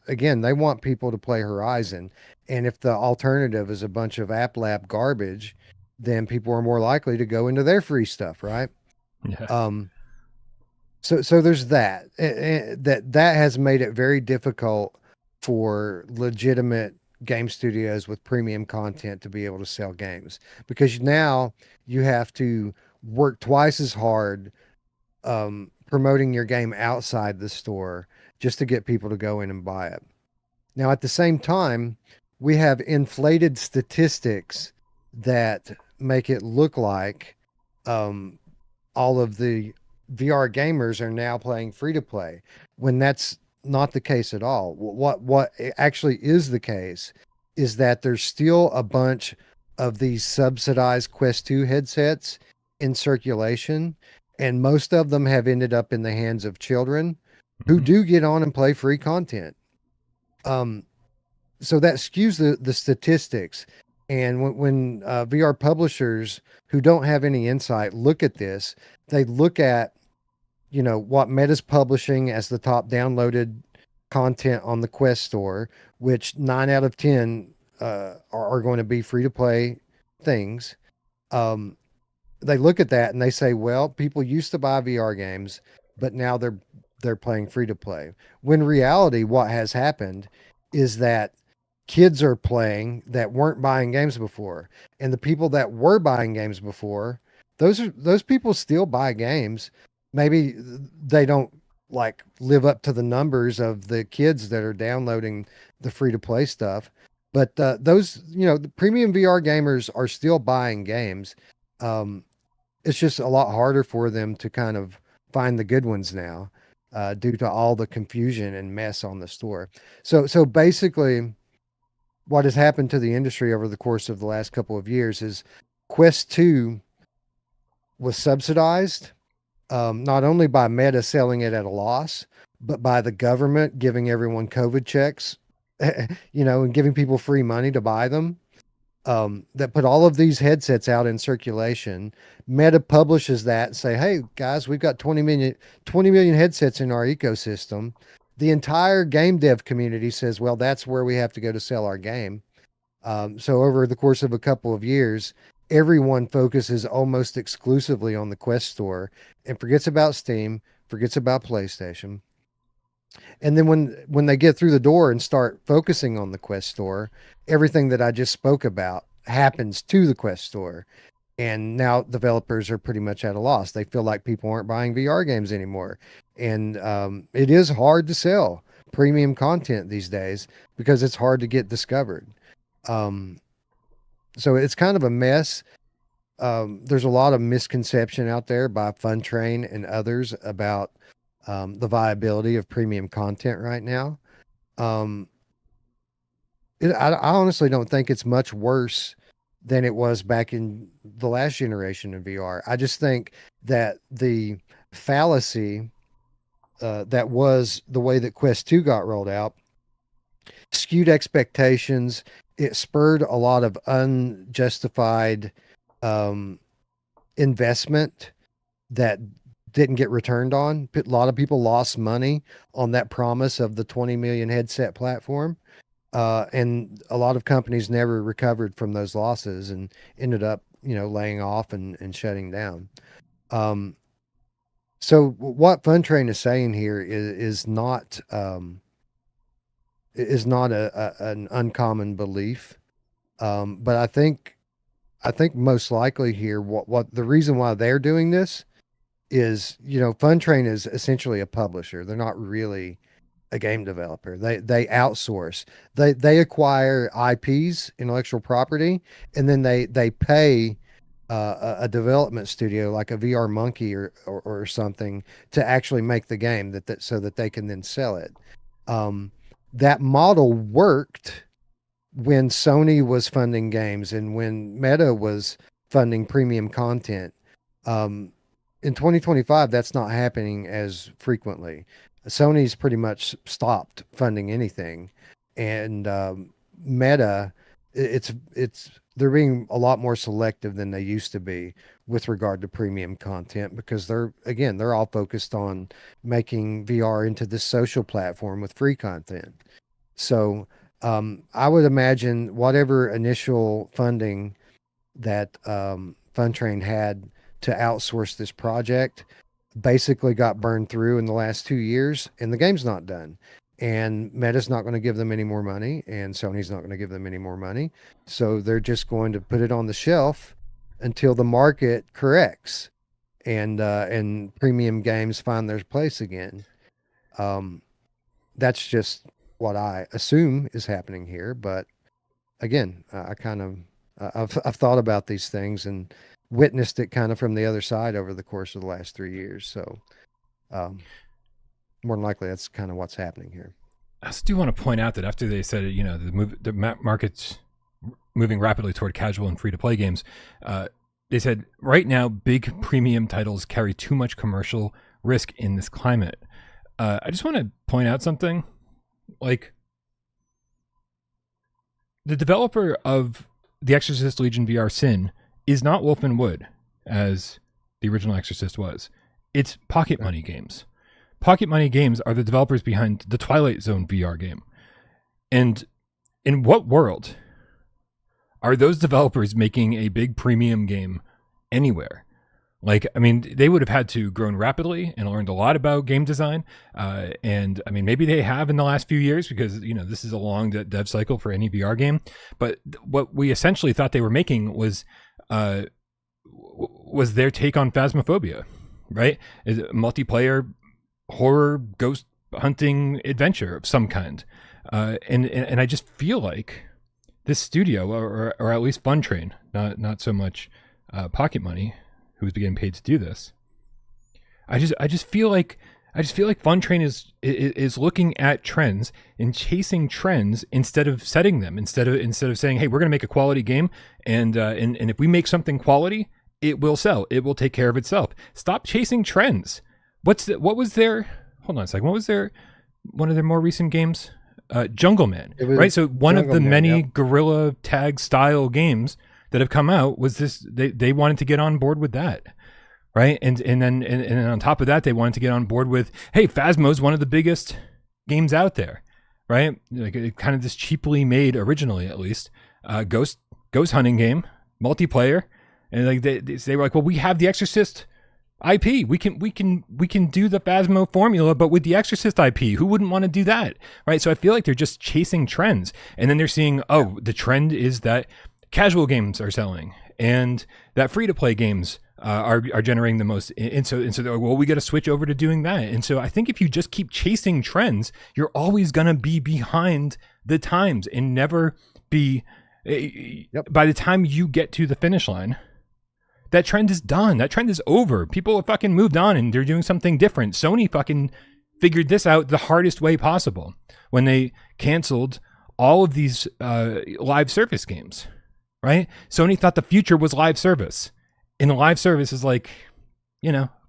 Again, they want people to play Horizon, and if the alternative is a bunch of App Lab garbage, then people are more likely to go into their free stuff, right? Yeah. So there's that. That has made it very difficult for legitimate game studios with premium content to be able to sell games, because now you have to work twice as hard promoting your game outside the store just to get people to go in and buy it. Now, at the same time, we have inflated statistics that make it look like all of the VR gamers are now playing free to play, when that's not the case at all. What actually is the case is that there's still a bunch of these subsidized Quest 2 headsets in circulation, and most of them have ended up in the hands of children who do get on and play free content. So that skews the statistics. And when VR publishers who don't have any insight look at this, they look at, what Meta's publishing as the top downloaded content on the Quest store, which 9 out of 10 are going to be free to play things. They look at that and they say, well, people used to buy VR games, but now they're playing free to play. When in reality, what has happened is that kids are playing that weren't buying games before, and the people that were buying games before, those people still buy games. Maybe they don't like live up to the numbers of the kids that are downloading the free to play stuff. But those, the premium VR gamers are still buying games. It's just a lot harder for them to kind of find the good ones now, due to all the confusion and mess on the store. So basically, what has happened to the industry over the course of the last couple of years is Quest 2 was subsidized, not only by Meta selling it at a loss, but by the government giving everyone COVID checks, and giving people free money to buy them. That put all of these headsets out in circulation. Meta publishes that and say, hey guys, we've got 20 million headsets in our ecosystem. The entire game dev community says, well, that's where we have to go to sell our game. So over the course of a couple of years, everyone focuses almost exclusively on the Quest store and forgets about Steam, forgets about PlayStation. And then when they get through the door and start focusing on the Quest store, everything that I just spoke about happens to the Quest store. And now developers are pretty much at a loss. They feel like people aren't buying VR games anymore. And it is hard to sell premium content these days because it's hard to get discovered. So it's kind of a mess. There's a lot of misconception out there by Funtrain and others about the viability of premium content right now. I honestly don't think it's much worse than it was back in the last generation of VR. I just think that the fallacy that was the way that Quest 2 got rolled out skewed expectations. It spurred a lot of unjustified investment that didn't get returned on. A lot of people lost money on that promise of the 20 million headset platform. And a lot of companies never recovered from those losses and ended up, laying off and shutting down. So what Funtrain is saying here is not an uncommon belief. But I think most likely here, what the reason why they're doing this is, Funtrain is essentially a publisher. They're not really a game developer. They outsource. They acquire IPs, intellectual property, and then they pay a development studio like a VR Monkey or something to actually make the game so that they can then sell it. That model worked when Sony was funding games and when Meta was funding premium content. In 2025, that's not happening as frequently. Sony's pretty much stopped funding anything, and Meta, they're being a lot more selective than they used to be with regard to premium content because they're all focused on making VR into this social platform with free content. So I would imagine whatever initial funding that Funtrain had to outsource this project basically got burned through in the last 2 years, and the game's not done. And Meta's not going to give them any more money, and Sony's not going to give them any more money. So they're just going to put it on the shelf until the market corrects and premium games find their place again. That's just what I assume is happening here. But again, I've thought about these things and witnessed it kind of from the other side over the course of the last 3 years. So more than likely, that's kind of what's happening here. I just do want to point out that after they said, the market's moving rapidly toward casual and free-to-play games, they said, right now, big premium titles carry too much commercial risk in this climate. I just want to point out something. Like, the developer of the Exorcist Legion VR SIN is not Wolf and Wood, as the original Exorcist was. It's Pocket Money Games. Pocket Money Games are the developers behind the Twilight Zone VR game. And in what world are those developers making a big premium game anywhere? Like, I mean, they would have had to grown rapidly and learned a lot about game design. And I mean, maybe they have in the last few years because, this is a long dev cycle for any VR game. But what we essentially thought they were making was their take on Phasmophobia, right? Is multiplayer horror ghost hunting adventure of some kind. And I just feel like this studio, or at least Fun Train, not so much Pocket Money, who's getting paid to do this. I just feel like Fun Train is looking at trends and chasing trends instead of setting them. Instead of saying, hey, we're going to make a quality game, and if we make something quality, it will sell. It will take care of itself. Stop chasing trends. What was their? Hold on a second. What was their? One of their more recent games, Jungle Man, right? So one of the many Gorilla Tag style games that have come out was this. They wanted to get on board with that, right? And then on top of that, they wanted to get on board with, hey, Phasmo's one of the biggest games out there, right? Like it kind of this cheaply made, originally at least, ghost hunting game, multiplayer, and like they were like, well, we have the Exorcist IP. We can do the Phasmo formula, but with the Exorcist IP, who wouldn't want to do that, right? So I feel like they're just chasing trends, and then they're seeing, oh, the trend is that casual games are selling, and that free to play games are generating the most, and so they're like, well, we got to switch over to doing that. And so I think if you just keep chasing trends, you're always gonna be behind the times and never be. By the time you get to the finish line, that trend is done. That trend is over. People have fucking moved on and they're doing something different. Sony fucking figured this out the hardest way possible when they canceled all of these live service games, right? Sony thought the future was live service. And the live service is like,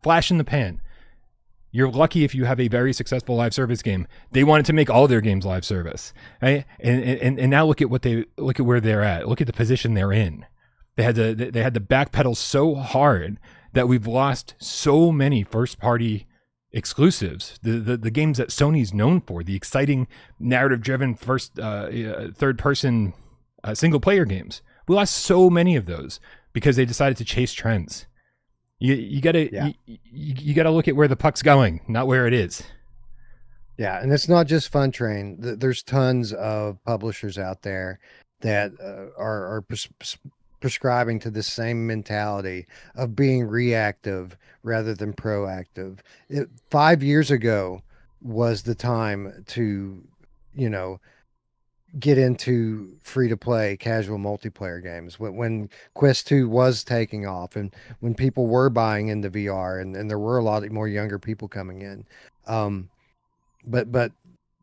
flash in the pan. You're lucky if you have a very successful live service game. They wanted to make all their games live service, right? And now look at where they're at. Look at the position they're in. They had to backpedal so hard that we've lost so many first party exclusives. The games that Sony's known for, the exciting narrative driven third person single player games. We lost so many of those because they decided to chase trends. You gotta look at where the puck's going, not where it is. Yeah, and it's not just Fun Train. There's tons of publishers out there that are prescribing to the same mentality of being reactive rather than proactive. 5 years ago was the time to, get into free-to-play casual multiplayer games when Quest 2 was taking off and when people were buying into VR and there were a lot more younger people coming in. But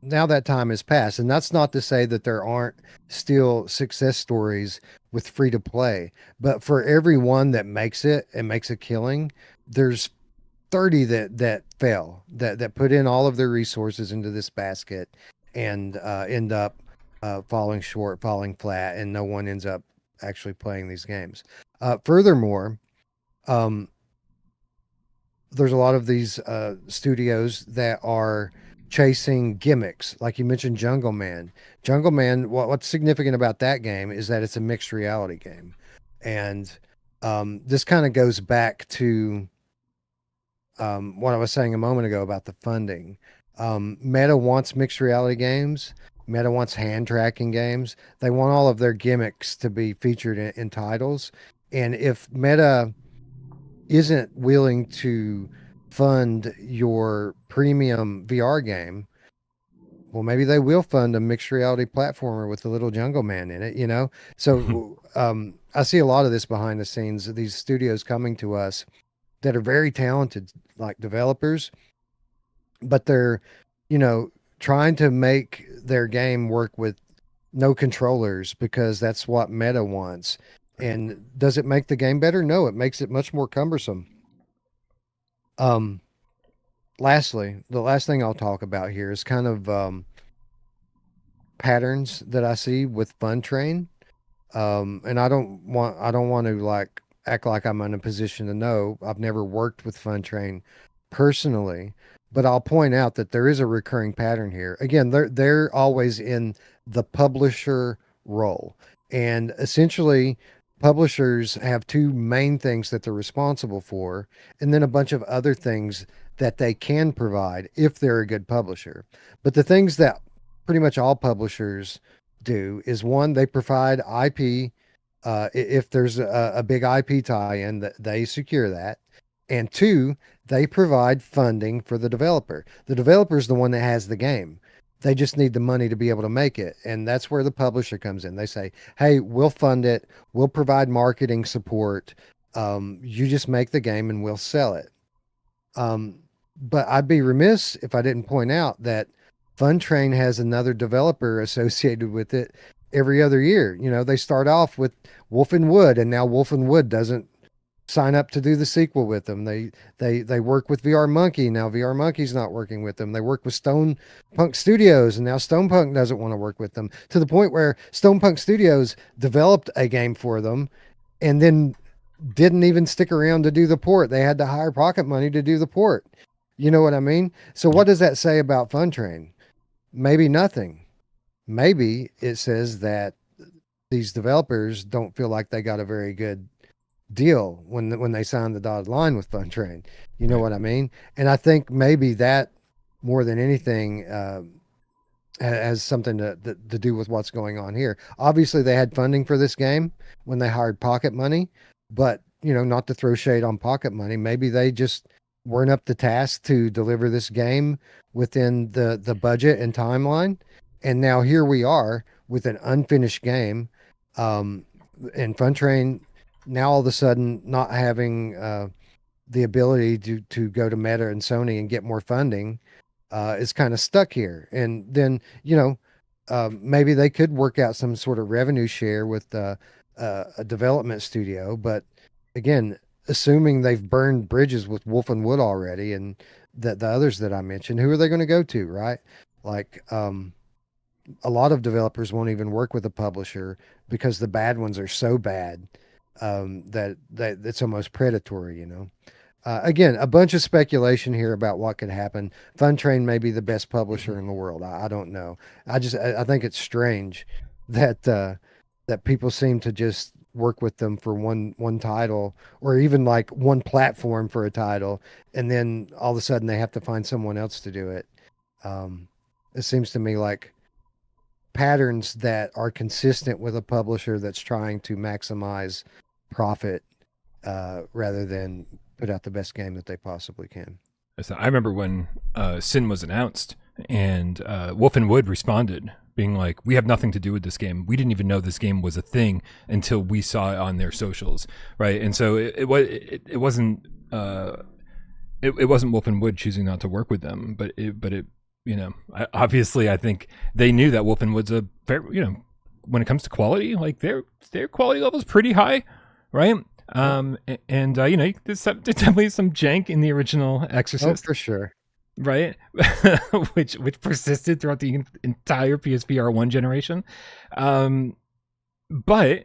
now that time has passed, and that's not to say that there aren't still success stories with free-to-play, but for every one that makes it and makes a killing, there's 30 that fail, that put in all of their resources into this basket and end up falling short, falling flat, and no one ends up actually playing these games. Furthermore, there's a lot of these studios that are chasing gimmicks, like you mentioned Jungle Man. Jungle Man, what's significant about that game is that it's a mixed reality game. And this kind of goes back to what I was saying a moment ago about the funding. Meta wants mixed reality games. Meta wants hand tracking games. They want all of their gimmicks to be featured in titles. And if Meta isn't willing to fund your premium VR game, well, maybe they will fund a mixed reality platformer with a little Jungle Man in it, So I see a lot of this behind the scenes, these studios coming to us that are very talented, like developers, but they're, trying to make their game work with no controllers because that's what Meta wants. And does it make the game better? No, it makes it much more cumbersome. Lastly, the last thing I'll talk about here is kind of patterns that I see with Fun Train. And I don't want to like act like I'm in a position to know. I've never worked with Fun Train personally, but I'll point out that there is a recurring pattern here. Again, they're always in the publisher role. And essentially, publishers have two main things that they're responsible for, and then a bunch of other things that they can provide if they're a good publisher. But the things that pretty much all publishers do is, one, they provide IP. If there's a big IP tie-in, that they secure that. And two, they provide funding for the developer. The developer is the one that has the game. They just need the money to be able to make it. And that's where the publisher comes in. They say, hey, we'll fund it. We'll provide marketing support. You just make the game and we'll sell it. But I'd be remiss if I didn't point out that Fun Train has another developer associated with it every other year. You know, they start off with Wolf and Wood, and now Wolf and Wood doesn't sign up to do the sequel with them. They work with VR Monkey. Now VR Monkey's not working with them. They work with Stone Punk Studios, and now Stone Punk doesn't want to work with them, to the point where Stone Punk Studios developed a game for them and then didn't even stick around to do the port. They had to hire pocket money to do the port. You know what I mean? So what does that say about Fun Train? Maybe nothing. Maybe it says that these developers don't feel like they got a very good deal when they signed the dotted line with Fun Train. You know what I mean? And I think maybe that more than anything has something to do with what's going on here. Obviously, they had funding for this game when they hired pocket money, but you know, not to throw shade on pocket money, maybe they just weren't up to task to deliver this game within the budget and timeline. And now here we are with an unfinished game, and Fun Train now all of a sudden not having the ability to go to Meta and Sony and get more funding is kind of stuck here. And then, you know, maybe they could work out some sort of revenue share with a development studio. But again, assuming they've burned bridges with Wolf and Wood already, and the others that I mentioned, who are they going to go to, right? Like, a lot of developers won't even work with a publisher because the bad ones are so bad that it's almost predatory, you know. Again, a bunch of speculation here about what could happen. Fun Train may be the best publisher in the world. I don't know. I think it's strange that that people seem to just work with them for one title, or even like one platform for a title, and then all of a sudden they have to find someone else to do it. It seems to me like patterns that are consistent with a publisher that's trying to maximize profit rather than put out the best game that they possibly can. So I remember when Sin was announced, and Wolf and Wood responded, being like, "We have nothing to do with this game. We didn't even know this game was a thing until we saw it on their socials, right?" And so it wasn't Wolf and Wood choosing not to work with them, but it you know, obviously I think they knew that Wolf and Wood's a fair, you know, when it comes to quality, like their quality level is pretty high, right? And you know, there's definitely some jank in the original Exorcist, for sure, right? which persisted throughout the entire PSVR 1 generation, but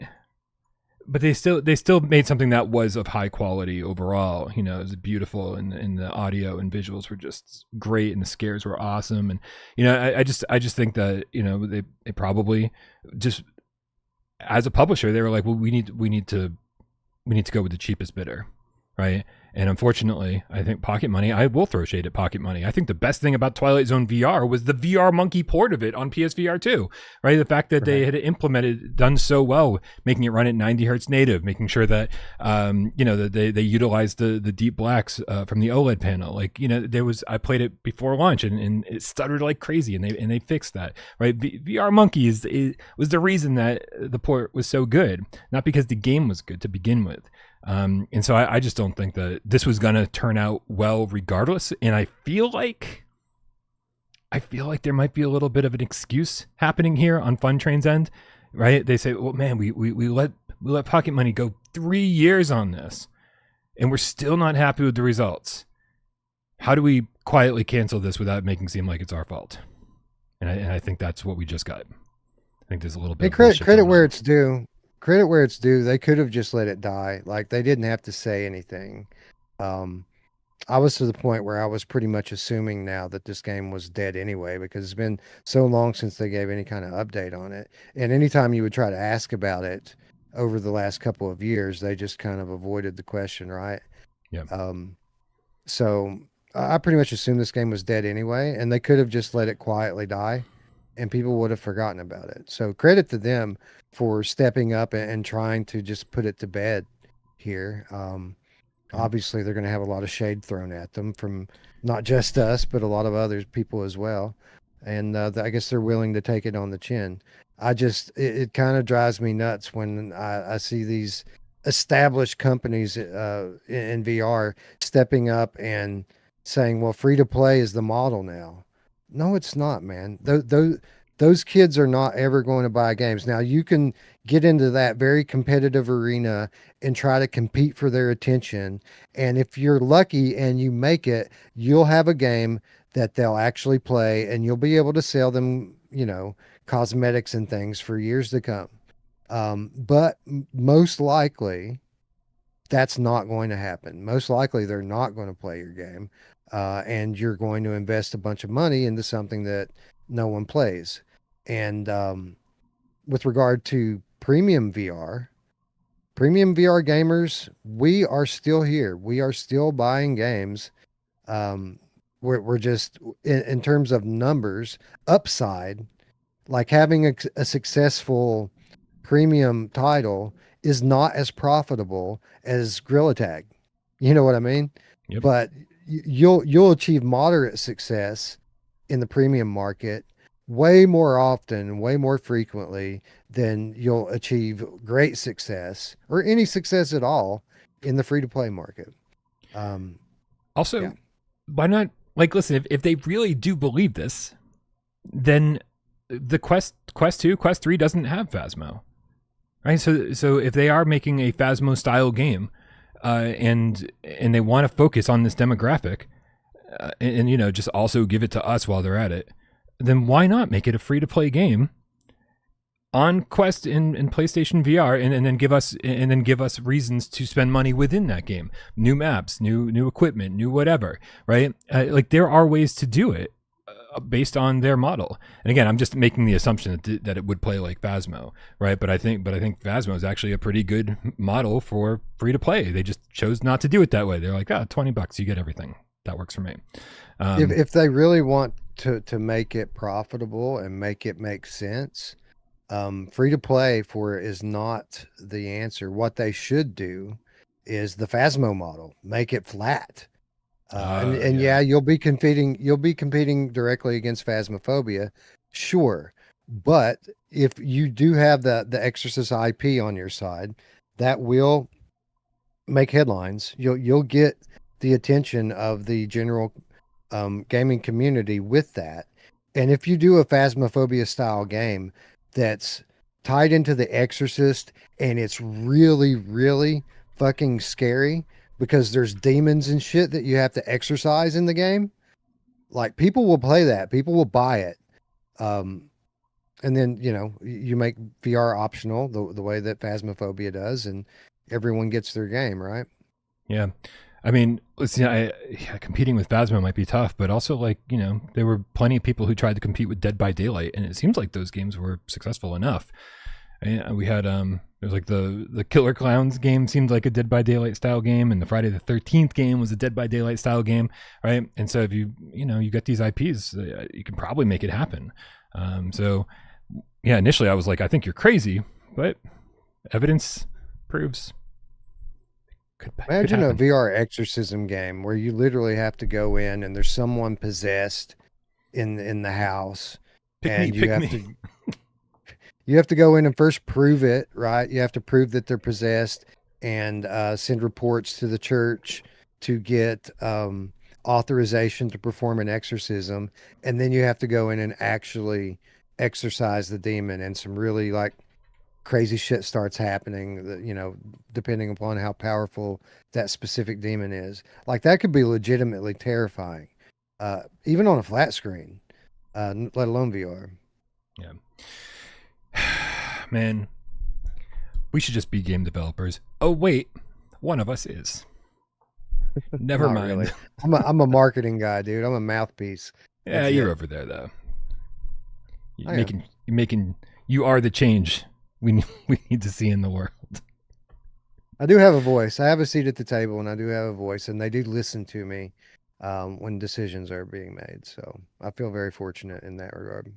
they still made something that was of high quality overall. You know, it was beautiful, and the audio and visuals were just great, and the scares were awesome. And you know, I just think that, you know, they probably just, as a publisher, they were like, well, we need to go with the cheapest bidder, right? And unfortunately, I think Pocket Money, I will throw shade at Pocket Money. I think the best thing about Twilight Zone VR was the VR Monkey port of it on PSVR 2, right? The fact that they had done so well, making it run at 90 hertz native, making sure that, you know, that they utilized the deep blacks from the OLED panel. Like, you know, I played it before launch and it stuttered like crazy, and they fixed that, right? VR Monkey was the reason that the port was so good, not because the game was good to begin with. And so I just don't think that this was going to turn out well regardless. And I feel like there might be a little bit of an excuse happening here on Fun Train's end, right? They say, well, man, we let Pocket Money go 3 years on this, and we're still not happy with the results. How do we quietly cancel this without making it seem like it's our fault? And I think that's what we just got. I think there's a little bit of credit where it's due. Credit where it's due. They could have just let it die. Like, they didn't have to say anything. I was to the point where I was pretty much assuming now that this game was dead anyway, because it's been so long since they gave any kind of update on it. And anytime you would try to ask about it over the last couple of years, they just kind of avoided the question, right? Yeah. So I pretty much assumed this game was dead anyway, and they could have just let it quietly die, and people would have forgotten about it. So credit to them for stepping up and trying to just put it to bed here. Yep. Obviously, they're going to have a lot of shade thrown at them from not just us, but a lot of other people as well. And I guess they're willing to take it on the chin. It kind of drives me nuts when I see these established companies in VR stepping up and saying, well, free to play is the model now. No, it's not, man. Those kids are not ever going to buy games. Now, you can get into that very competitive arena and try to compete for their attention. And if you're lucky and you make it, you'll have a game that they'll actually play and you'll be able to sell them, cosmetics and things for years to come. But most likely, that's not going to happen. Most likely, they're not going to play your game. And you're going to invest a bunch of money into something that no one plays. And with regard to premium VR gamers, we are still here. We are still buying games. Um, we're just in terms of numbers, upside, like having a successful premium title is not as profitable as Gorilla Tag. You know what I mean? Yep. But you'll achieve moderate success in the premium market way more often, way more frequently than you'll achieve great success or any success at all in the free to play market. Also, Yeah. why not? Like, listen, if they really do believe this, then the Quest 2, Quest 3 doesn't have Phasmo, right? So if they are making a Phasmo style game, and they want to focus on this demographic, and just also give it to us while they're at it, then why not make it a free to play game on Quest and PlayStation VR, and then give us reasons to spend money within that game, new maps, new equipment, new whatever, right? Like there are ways to do it based on their model. And again, I'm just making the assumption that it would play like Phasmo, right? But I think Phasmo is actually a pretty good model for free to play. They just chose not to do it that way. They're like, $20, you get everything. That works for me. If they really want to make it profitable and make it make sense, free to play for it is not the answer. What they should do is the Phasmo model, make it flat. And Yeah. yeah, you'll be competing directly against Phasmophobia, sure. But if you do have the Exorcist IP on your side, that will make headlines. You'll get the attention of the general gaming community with that. And if you do a Phasmophobia style game that's tied into the Exorcist and it's really, really fucking scary because there's demons and shit that you have to exorcise in the game, like people will play that. People will buy it. And then, you make VR optional the way that Phasmophobia does, and everyone gets their game, right? Yeah. I mean, let's see, competing with Phasmo might be tough, but also there were plenty of people who tried to compete with Dead by Daylight, and it seems like those games were successful enough. And we had there's like the Killer Clowns game seemed like a Dead by Daylight style game, and the Friday the 13th game was a Dead by Daylight style game, right? And so if you get these IPs, you can probably make it happen. So yeah, initially I was like, I think you're crazy, but evidence proves. Imagine a VR exorcism game where you literally have to go in and there's someone possessed in the house, and you have to go in and first prove it, right? You have to prove that they're possessed and send reports to the church to get authorization to perform an exorcism, and then you have to go in and actually exorcise the demon, and some really like crazy shit starts happening that, depending upon how powerful that specific demon is. Like that could be legitimately terrifying, even on a flat screen, let alone VR. Yeah. Man, we should just be game developers. Oh wait, one of us is. Never mind. Really. I'm a marketing guy, dude. I'm a mouthpiece. Yeah, That's you're it. over there though. You are the change we need to see in the world. I do have a voice. I have a seat at the table, and I do have a voice, and they do listen to me when decisions are being made. So I feel very fortunate in that regard.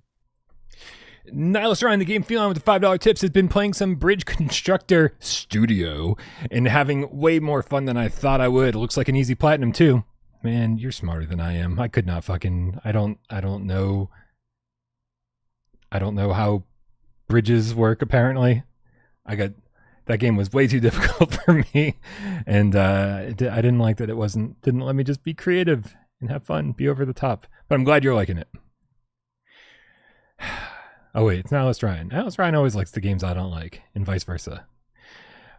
Nihilus Ryan, the game feline with the $5 tips, has been playing some Bridge Constructor Studio and having way more fun than I thought I would. It looks like an easy platinum too. Man, you're smarter than I am. I could not fucking. I don't know. I don't know how bridges work. Apparently, that game was way too difficult for me, and I didn't like that it didn't let me just be creative and have fun, be over the top. But I'm glad you're liking it. Oh wait, it's Nihilus Ryan. Nihilus Ryan always likes the games I don't like, and vice versa.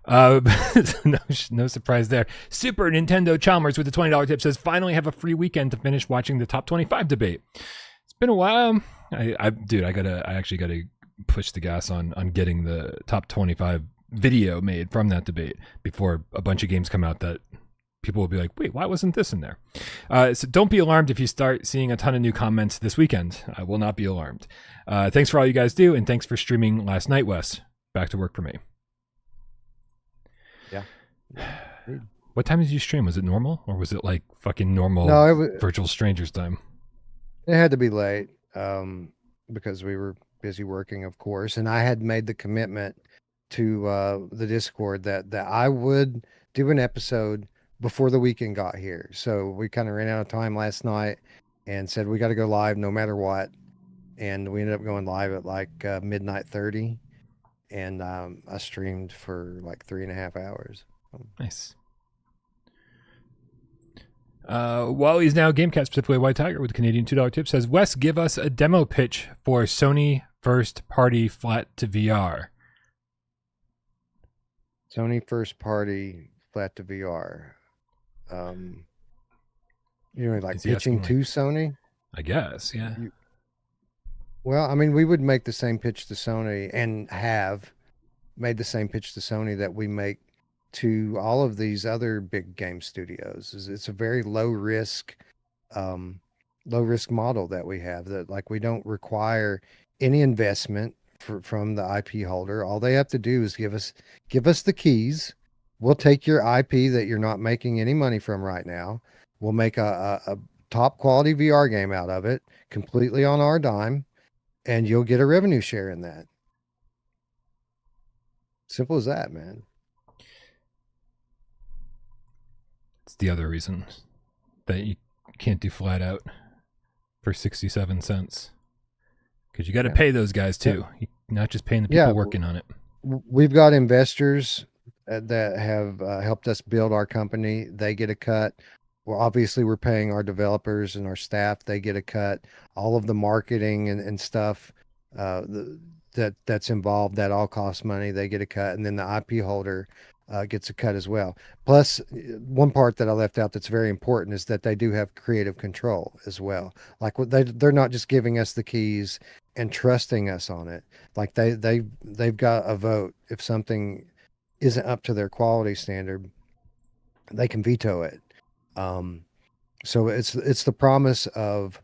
No surprise there. Super Nintendo Chalmers with the $20 tip says, finally have a free weekend to finish watching the top 25 debate. It's been a while. I actually gotta push the gas on getting the top 25 video made from that debate before a bunch of games come out that people will be like, wait, why wasn't this in there? So don't be alarmed if you start seeing a ton of new comments this weekend. I will not be alarmed. Thanks for all you guys do, and thanks for streaming last night, Wes. Back to work for me. Yeah. What time did you stream? Was it normal, or was it like fucking normal virtual strangers time? It had to be late because we were busy working, of course, and I had made the commitment to the Discord that I would do an episode before the weekend got here. So we kind of ran out of time last night and said we got to go live no matter what, and we ended up going live at like midnight 30. And I streamed for like 3.5 hours. Nice. Wally's now Gamecast, specifically White Tiger with the Canadian $2 tip, says, Wes, give us a demo pitch for Sony first party flat to VR. Sony first party flat to VR. Like pitching to Sony? I guess, yeah. Well, I mean, we would make the same pitch to Sony and have made the same pitch to Sony that we make to all of these other big game studios. It's a very low risk model that we have, that like we don't require any investment from the IP holder. All they have to do is give us the keys. We'll take your IP that you're not making any money from right now. We'll make a top quality VR game out of it completely on our dime. And you'll get a revenue share in that. Simple as that, man. It's the other reason that you can't do flat out for 67 cents. Because you got to pay those guys too. You're not just paying the people working on it. We've got investors that have helped us build our company. They get a cut. Well, obviously we're paying our developers and our staff. They get a cut. All of the marketing and stuff that's involved, that all costs money. They get a cut. And then the IP holder gets a cut as well. Plus, one part that I left out that's very important is that they do have creative control as well. Like they're not just giving us the keys and trusting us on it. Like they've got a vote. If something isn't up to their quality standard, they can veto it. So it's the promise of,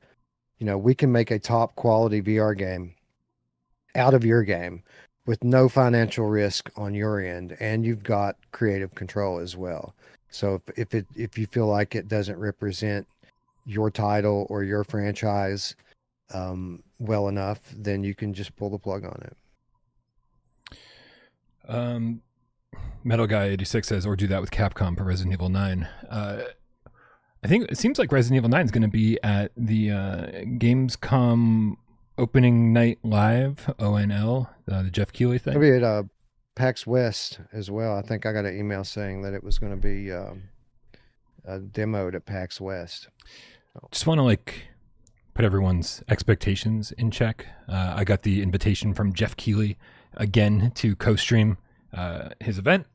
we can make a top quality VR game out of your game with no financial risk on your end, and you've got creative control as well. So if you feel like it doesn't represent your title or your franchise well enough, then you can just pull the plug on it. Metal Guy 86 says, or do that with Capcom for Resident Evil 9. I think it seems like Resident Evil 9 is going to be at the Gamescom opening night live, ONL, the Jeff Keighley thing. It'll be at PAX West as well. I think I got an email saying that it was going to be demoed at PAX West. Just want to put everyone's expectations in check. I got the invitation from Jeff Keighley again to co-stream his event.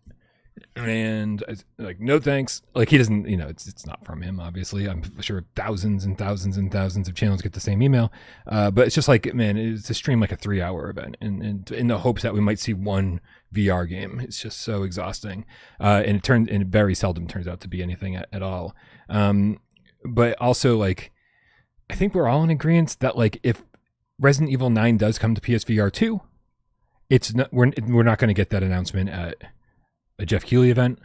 And I was like, no thanks. He doesn't, it's not from him, obviously. I'm sure thousands and thousands and thousands of channels get the same email. But it's just man, it's to stream a 3-hour event and in the hopes that we might see one VR game. It's just so exhausting. And it very seldom turns out to be anything at all. But also I think we're all in agreement that if Resident Evil 9 does come to PSVR2, we're not going to get that announcement at a Jeff Keighley event.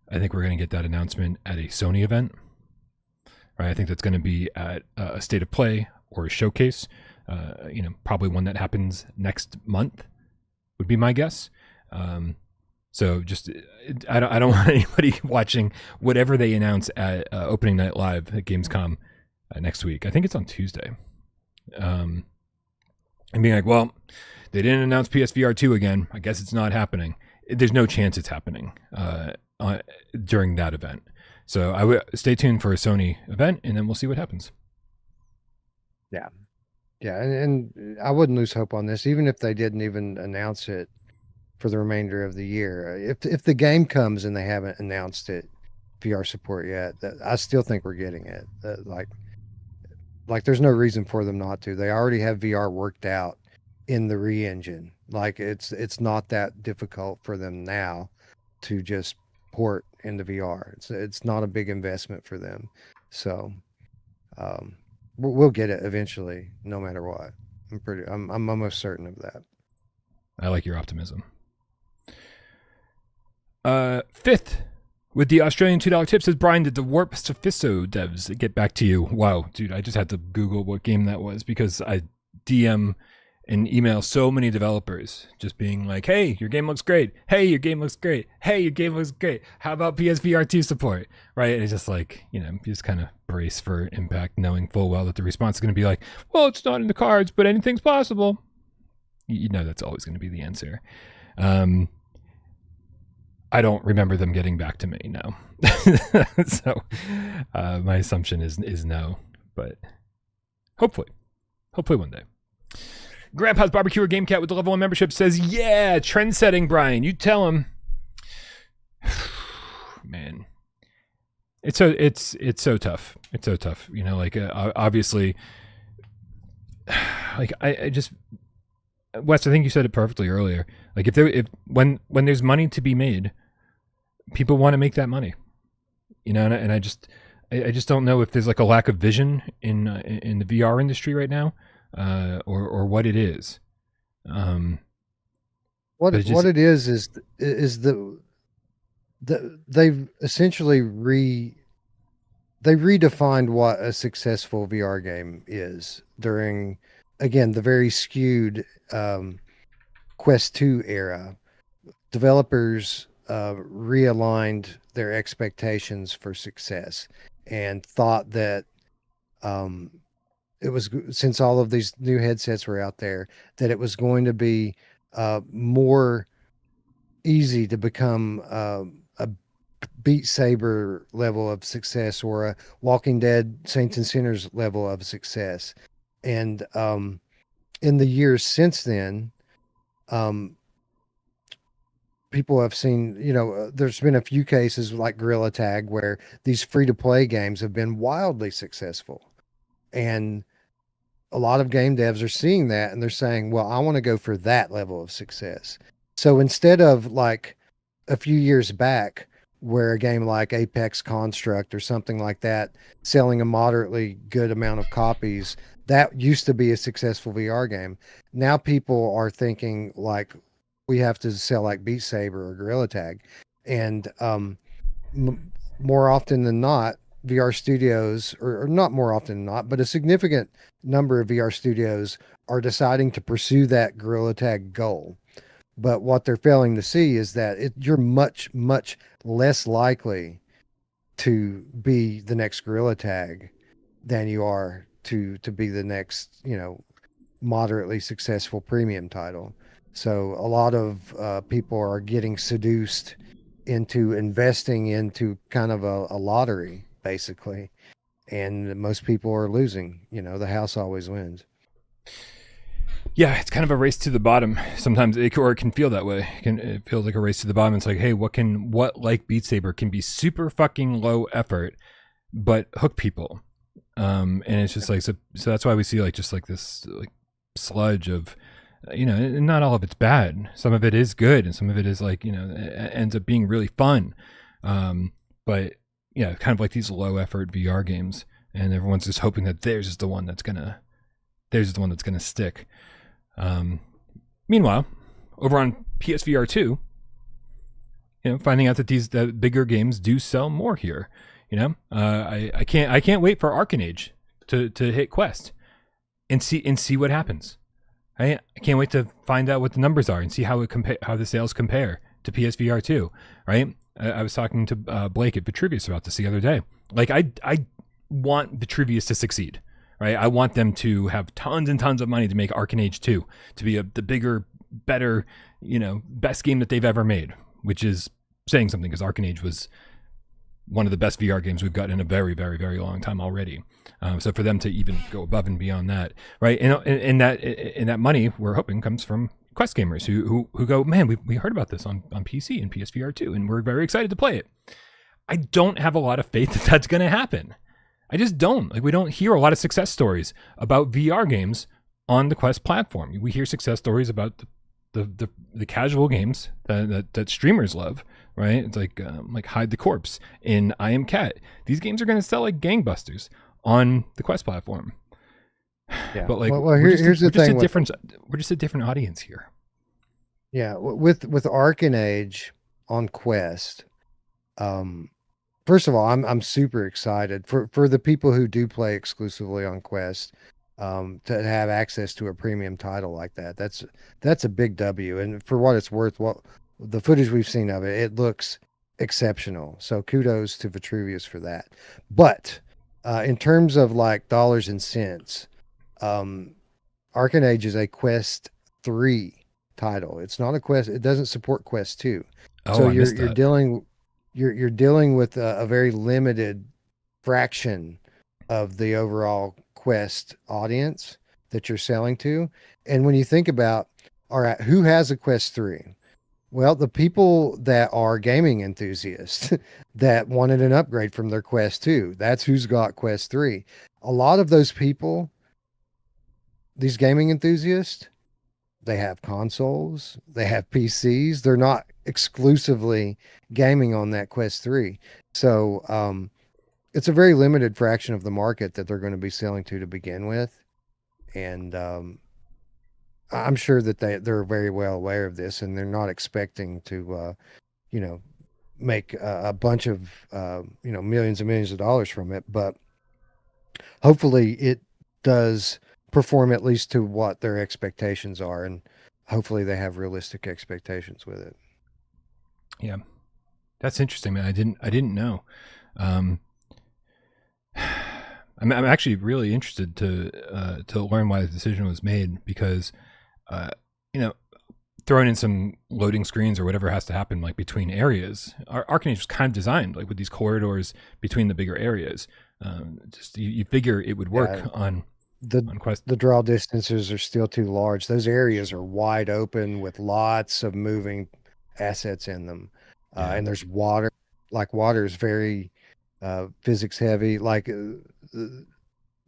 I think we're going to get that announcement at a Sony event. Right? I think that's going to be at a State of Play or a showcase. Probably one that happens next month would be my guess. So just I don't want anybody watching whatever they announce at opening night live at Gamescom next week. I think it's on Tuesday. And being like, well, they didn't announce PSVR2 again. I guess it's not happening. There's no chance it's happening during that event. So I would stay tuned for a Sony event, and then we'll see what happens. Yeah. Yeah, and I wouldn't lose hope on this, even if they didn't even announce it for the remainder of the year. If the game comes and they haven't announced it, VR support yet, I still think we're getting it. Like there's no reason for them not to. They already have VR worked out in the re-engine. Like it's not that difficult for them now to just port into VR. It's not a big investment for them. So we'll get it eventually, no matter what. I'm almost certain of that. I like your optimism. Fifth, with the Australian $2 tip, says Brian, did the Warp Cephisso devs get back to you? Wow, dude, I just had to Google what game that was because I DM and email so many developers just being like, hey, your game looks great. Hey, your game looks great. Hey, your game looks great. How about PSVR2 support? Right? And it's just like, you just kind of brace for impact, knowing full well that the response is going to be like, well, it's not in the cards, but anything's possible. That's always going to be the answer. I don't remember them getting back to me, no. So my assumption is no, but hopefully one day. Grandpa's Barbecue or Gamecat with the level 1 membership says, yeah, trend setting, Brian. You tell him. Man. It's so tough. It's so tough. Obviously, I just, Wes, I think you said it perfectly earlier. Like when there's money to be made, people want to make that money, and I just don't know if there's like a lack of vision in the VR industry right now, or what it is. What it is they've essentially they redefined what a successful VR game is during, again, the very skewed Quest 2 era. Developers realigned their expectations for success and thought that it was, since all of these new headsets were out there, that it was going to be more easy to become a Beat Saber level of success or a Walking Dead Saints and Sinners level of success. And in the years since then, people have seen, there's been a few cases like Gorilla Tag where these free-to-play games have been wildly successful. And a lot of game devs are seeing that and they're saying, well, I want to go for that level of success. So instead of like a few years back where a game like Apex Construct or something like that selling a moderately good amount of copies, that used to be a successful VR game. Now people are thinking like, we have to sell like Beat Saber or Gorilla Tag. And more often than not, VR studios, or not more often than not, but a significant number of VR studios are deciding to pursue that Gorilla Tag goal. But what they're failing to see is that you're much, much less likely to be the next Gorilla Tag than you are to be the next, moderately successful premium title. So a lot of people are getting seduced into investing into kind of a lottery, basically. And most people are losing. The house always wins. Yeah, it's kind of a race to the bottom. Sometimes it can feel that way. It feels like a race to the bottom. It's like, hey, what like Beat Saber can be super fucking low effort, but hook people. And it's just like, so that's why we see like just like this like sludge of, and not all of it's bad. Some of it is good, and some of it is like, it ends up being really fun. But yeah, kind of like these low effort VR games, and everyone's just hoping that theirs is the one that's gonna stick. Meanwhile, over on PSVR 2, finding out that the bigger games do sell more here. I can't wait for Arken to hit Quest. and see what happens. I can't wait to find out what the numbers are and see how how the sales compare to PSVR 2. Right? I was talking to Blake at Vitruvius about this the other day. Like I want Vitruvius to succeed. Right? I want them to have tons and tons of money to make Arken Age 2 to be the bigger, better, best game that they've ever made, which is saying something because Arken Age was one of the best VR games we've got in a very, very, very long time already. So for them to even go above and beyond that, right? And that money we're hoping comes from Quest gamers who go, man, we heard about this on PC and PSVR 2, and we're very excited to play it. I don't have a lot of faith that that's going to happen. I just don't. Like, we don't hear a lot of success stories about VR games on the Quest platform. We hear success stories about the casual games that streamers love, right? It's like Hide the Corpse in I Am Cat. These games are going to sell like gangbusters on the Quest platform. Yeah. But like, here's the thing. We're just a different audience here. Yeah, with Arken Age on Quest. First of all, I'm super excited for the people who do play exclusively on Quest, to have access to a premium title like that. That's a big W. And for what it's worth, the footage we've seen of it looks exceptional. So kudos to Vitruvius for that. But in terms of like dollars and cents, Arken Age is a Quest 3 title. It's not a Quest. It doesn't support Quest 2. So you're dealing with a very limited fraction of the overall Quest audience that you're selling to. And when you think about, all right, who has a Quest 3? Well, the people that are gaming enthusiasts that wanted an upgrade from their Quest 2, that's who's got Quest 3. A lot of those people, these gaming enthusiasts, they have consoles, they have PCs. They're not exclusively gaming on that Quest 3. So it's a very limited fraction of the market that they're going to be selling to begin with. And I'm sure that they're very well aware of this, and they're not expecting to, make a bunch of, millions and millions of dollars from it. But hopefully it does perform at least to what their expectations are, and hopefully they have realistic expectations with it. Yeah, that's interesting, man. I didn't know. I'm actually really interested to learn why the decision was made, because throwing in some loading screens or whatever has to happen like between areas. Arken Age was kind of designed like with these corridors between the bigger areas. Just you figure it would work on Quest. The draw distances are still too large. Those areas are wide open with lots of moving assets in them. And there's water. Like, water is very physics heavy. Like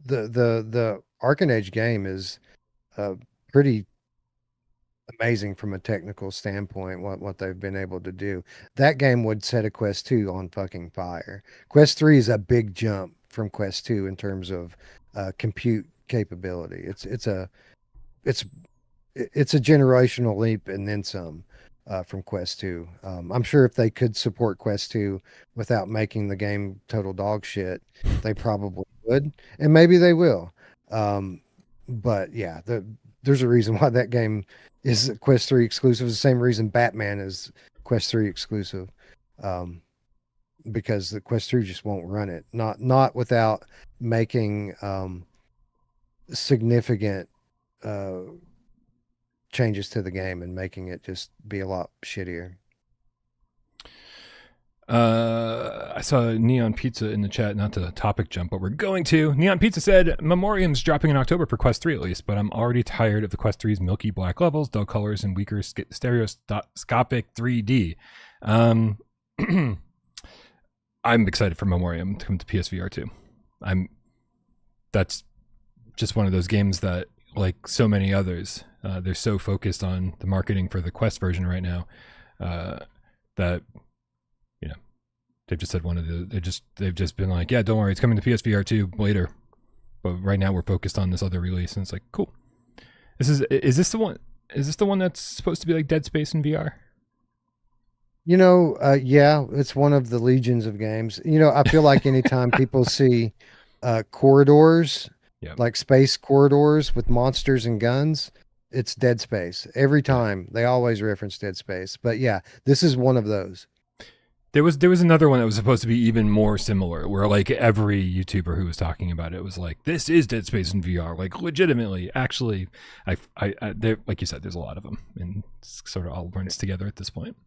the Arken Age game is pretty amazing from a technical standpoint, what they've been able to do. That game would set a Quest 2 on fucking fire. Quest 3 is a big jump from Quest 2 in terms of compute capability. It's a generational leap and then some from Quest 2. I'm sure if they could support Quest 2 without making the game total dog shit, they probably would, and maybe they will. But yeah, there's a reason why that game is Quest 3 exclusive. The same reason Batman is Quest 3 exclusive, because the Quest 3 just won't run it. Not without making significant changes to the game and making it just be a lot shittier. I saw Neon Pizza in the chat, not to topic jump, but we're going to. Neon Pizza said, Memorium's dropping in October for Quest 3 at least, but I'm already tired of the Quest 3's milky black levels, dull colors, and weaker stereoscopic 3D. I'm excited for Memoriam to come to PSVR 2. That's just one of those games that, like so many others, they're so focused on the marketing for the Quest version right now that they've just said they've just been like, yeah, don't worry, it's coming to PSVR 2 later, but right now we're focused on this other release. And it's like, cool. Is this the one that's supposed to be like Dead Space in VR? Yeah, it's one of the legions of games. I feel like anytime people see corridors Yeah. like space corridors with monsters and guns. It's Dead Space. Every time they always reference Dead Space. But yeah, this is one of those. There was another one that was supposed to be even more similar, where like every YouTuber who was talking about it was like, "This is Dead Space in VR." Like legitimately, actually, there, like you said, there's a lot of them, and it's sort of all runs together at this point.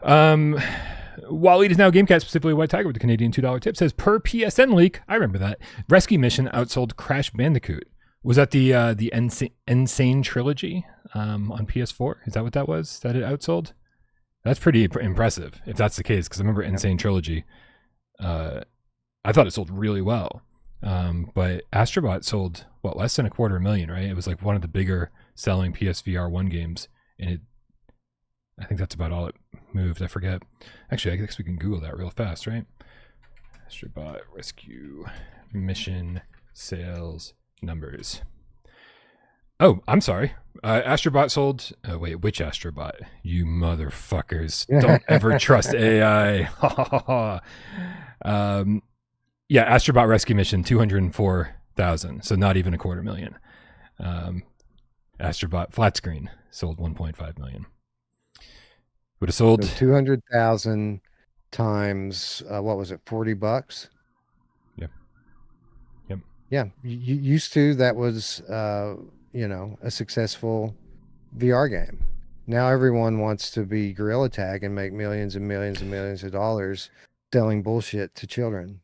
Wally is now GameCat, specifically White Tiger with the Canadian $2 tip, says per PSN leak, I remember that Rescue Mission outsold Crash Bandicoot. Was that the Insane Trilogy on PS4? Is that what that was? That it outsold? That's pretty impressive if that's the case, because I remember Insane Trilogy. I thought it sold really well, but Astrobot sold less than 250,000, right? It was like one of the bigger selling PSVR1 games, and I think that's about all it moved. I forget. Actually, I guess we can Google that real fast, right? Astrobot Rescue Mission sales numbers. Oh, I'm sorry. Astrobot sold. Wait, which Astrobot? You motherfuckers! Don't ever trust AI. Yeah, Astrobot Rescue Mission 204,000. So not even 250,000. Astrobot Flat Screen sold 1.5 million. Would have sold 200,000 times what was it? $40. Yep. Yep. Yeah, used to that was a successful VR game. Now everyone wants to be Gorilla Tag and make millions and millions and millions of dollars selling bullshit to children.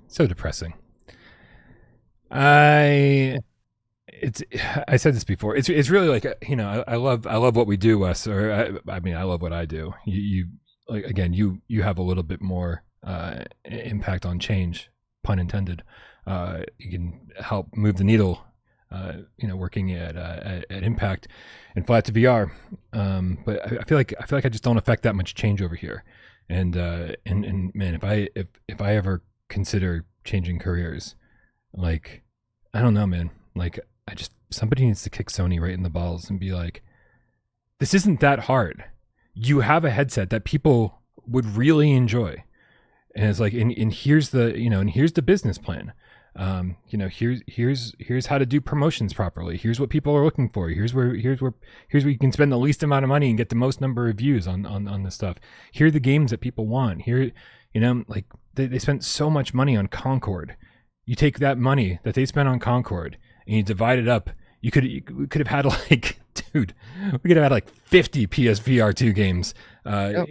So depressing. I said this before. It's really like, I love what we do, Wes. Or I mean, I love what I do. You like, again, you have a little bit more impact on change, pun intended. You can help move the needle. Working at Impact and Flat to VR. But I feel like I just don't affect that much change over here. And man, if I ever consider changing careers, like, I don't know, man. Like, somebody needs to kick Sony right in the balls and be like, this isn't that hard. You have a headset that people would really enjoy. And it's like, and here's the business plan. Here's how to do promotions properly. Here's what people are looking for. Here's where you can spend the least amount of money and get the most number of views on this stuff. Here are the games that people want. Here, like they spent so much money on Concord. You take that money that they spent on Concord and you divide it up. We could have had like, dude, we could have had like 50 PSVR2 games, Yep.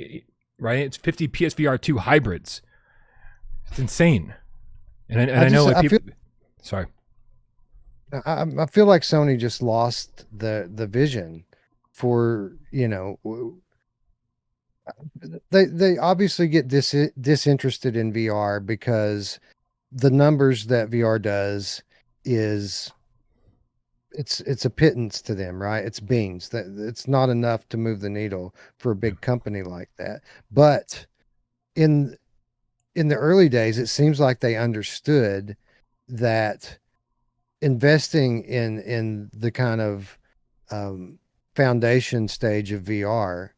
right? It's 50 PSVR2 hybrids. It's insane. And I know like people. Sorry. I feel like Sony just lost the vision for, they obviously get disinterested in VR because the numbers that VR does is it's a pittance to them, right? It's beans. That it's not enough to move the needle for a big company like that. But in the early days, it seems like they understood that investing in the kind of foundation stage of VR,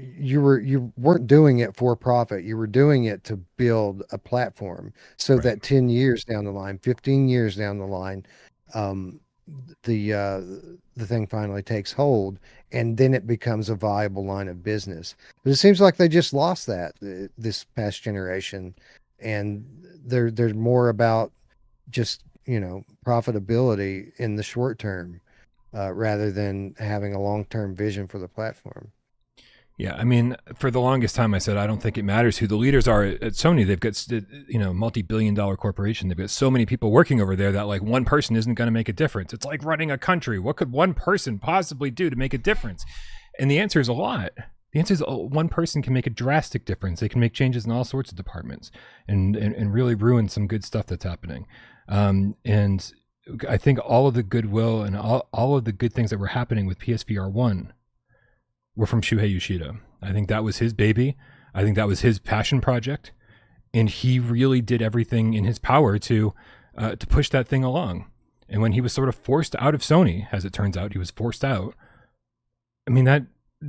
you weren't doing it for profit. You were doing it to build a platform so Right. that 10 years down the line, 15 years down the line, the thing finally takes hold, and then it becomes a viable line of business. But it seems like they just lost that this past generation, and they're more about just profitability in the short term rather than having a long-term vision for the platform. Yeah, I mean, for the longest time, I said I don't think it matters who the leaders are at Sony. They've got multi-billion-dollar corporation. They've got so many people working over there that like one person isn't going to make a difference. It's like running a country. What could one person possibly do to make a difference? And the answer is a lot. The answer is one person can make a drastic difference. They can make changes in all sorts of departments and really ruin some good stuff that's happening. And I think all of the goodwill and all of the good things that were happening with PSVR 1 were from Shuhei Yoshida. I think that was his baby. I think that was his passion project. And he really did everything in his power to push that thing along. And when he was sort of forced out of Sony, as it turns out, he was forced out. I mean,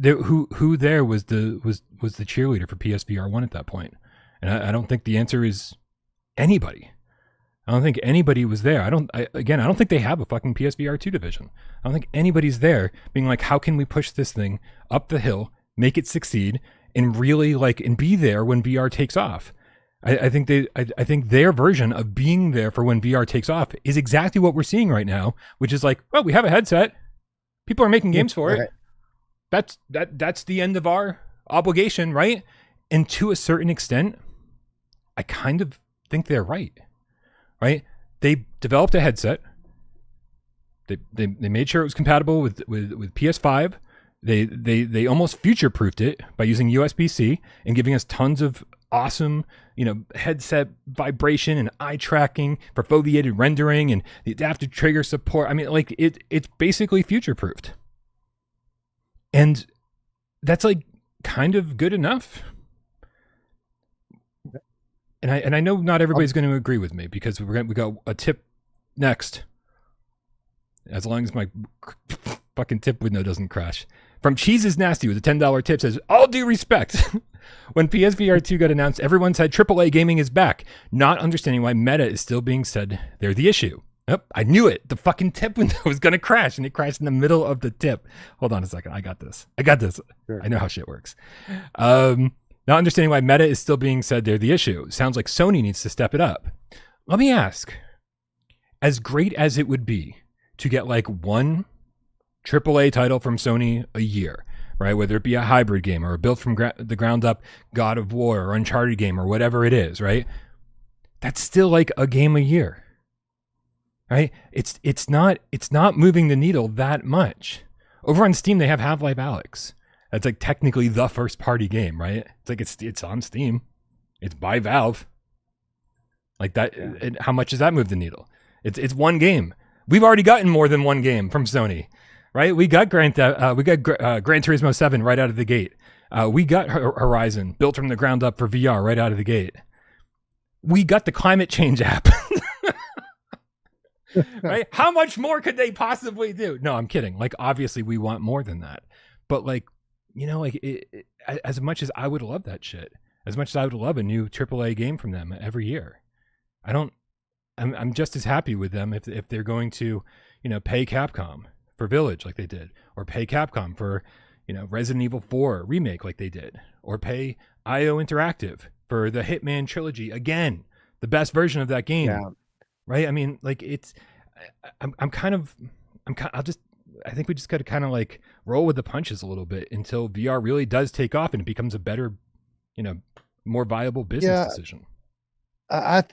who there was the cheerleader for PSVR 1 at that point? And I don't think the answer is anybody. I don't think anybody was there. I don't think they have a fucking PSVR 2 division. I don't think anybody's there being like, how can we push this thing up the hill, make it succeed, and really and be there when VR takes off. I think their version of being there for when VR takes off is exactly what we're seeing right now, which is like, well, we have a headset. People are making games for it. That's the end of our obligation, right? And to a certain extent, I kind of think they're right. Right? They developed a headset. They made sure it was compatible with PS5. They almost future-proofed it by using USB-C and giving us tons of awesome, headset vibration and eye tracking for foveated rendering and the adaptive trigger support. I mean, it's basically future-proofed. And that's kind of good enough. And I know not everybody's going to agree with me because we got a tip next. As long as my fucking tip window doesn't crash. From Cheese is Nasty with a $10 tip says, all due respect. When PSVR 2 got announced, everyone said AAA gaming is back, not understanding why Meta is still being said they're the issue. Oh, I knew it. The fucking tip window was going to crash, and it crashed in the middle of the tip. Hold on a second. I got this. Sure. I know how shit works. Not understanding why Meta is still being said they're the issue. Sounds like Sony needs to step it up. Let me ask, as great as it would be to get one AAA title from Sony a year, right? Whether it be a hybrid game or a built from the ground up God of War or Uncharted game or whatever it is, right? That's still a game a year, right? It's not moving the needle that much. Over on Steam, they have Half-Life Alyx. That's technically the first party game, right? It's on Steam. It's by Valve. That. Yeah. And how much does that move the needle? It's one game. We've already gotten more than one game from Sony, right? We got Gran Turismo 7 right out of the gate. We got Horizon built from the ground up for VR right out of the gate. We got the climate change app. Right? How much more could they possibly do? No, I'm kidding. Obviously we want more than that. But as much as I would love that shit, as much as I would love a new AAA game from them every year, I'm just as happy with them if they're going to, pay Capcom for Village like they did, or pay Capcom for, Resident Evil 4 remake like they did, or pay IO Interactive for the Hitman trilogy again, the best version of that game. Yeah. Right? I mean, I think we just got to kind of roll with the punches a little bit until VR really does take off and it becomes a better, more viable business decision. I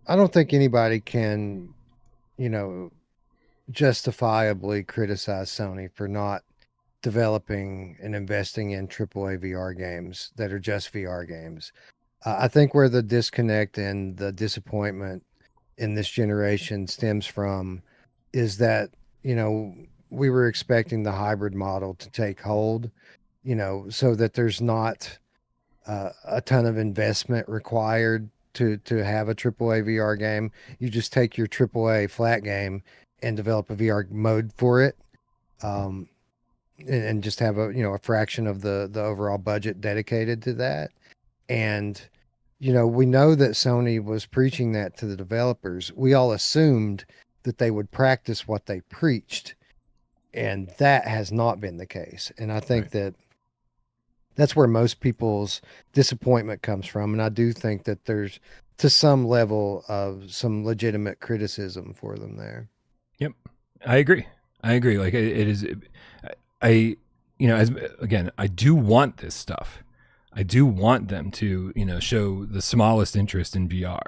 don't think anybody can, justifiably criticize Sony for not developing and investing in AAA VR games that are just VR games. I think where the disconnect and the disappointment in this generation stems from is that, we were expecting the hybrid model to take hold, so that there's not a ton of investment required to have a AAA VR game. You just take your AAA flat game and develop a VR mode for it, and just have a fraction of the overall budget dedicated to that. And we know that Sony was preaching that to the developers. We all assumed that they would practice what they preached, and that has not been the case. And I think that's where most people's disappointment comes from. And I do think that there's, to some level, of some legitimate criticism for them there. Yep, I agree. It is. I do want this stuff. I do want them to, show the smallest interest in VR,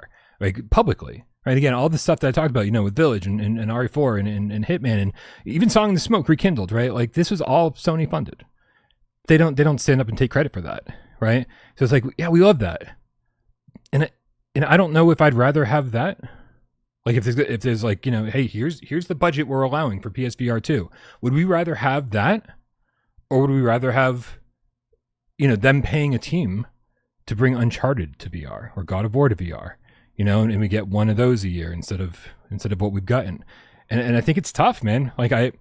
publicly. Right. Again, all the stuff that I talked about, with Village and RE4 and Hitman and even Song in the Smoke Rekindled, right? This was all Sony funded. They don't stand up and take credit for that, right? So it's yeah, we love that. And I don't know if I'd rather have that. If there's hey, here's the budget we're allowing for PSVR 2. Would we rather have that, or would we rather have, them paying a team to bring Uncharted to VR or God of War to VR? And we get one of those a year instead of what we've gotten. And I think it's tough, man. I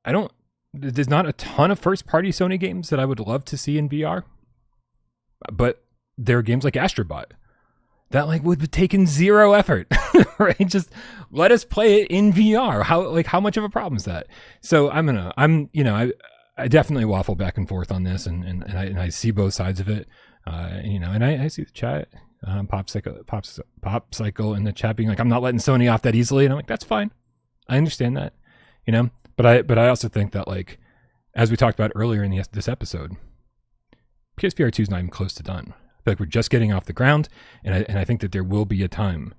don't there's not a ton of first-party Sony games that I would love to see in VR, but there are games like Astrobot that like would have taken zero effort, right? Just let us play it in VR. How much of a problem is that? So I definitely waffle back and forth on this, and I see both sides of it, and I see the chat, pop cycle in the chat being like, I'm not letting Sony off that easily, and I'm like, that's fine, I understand that, but I also think that, like, as we talked about earlier in this episode, PSVR2 is not even close to done. I feel like we're just getting off the ground, and I think that there will be a time.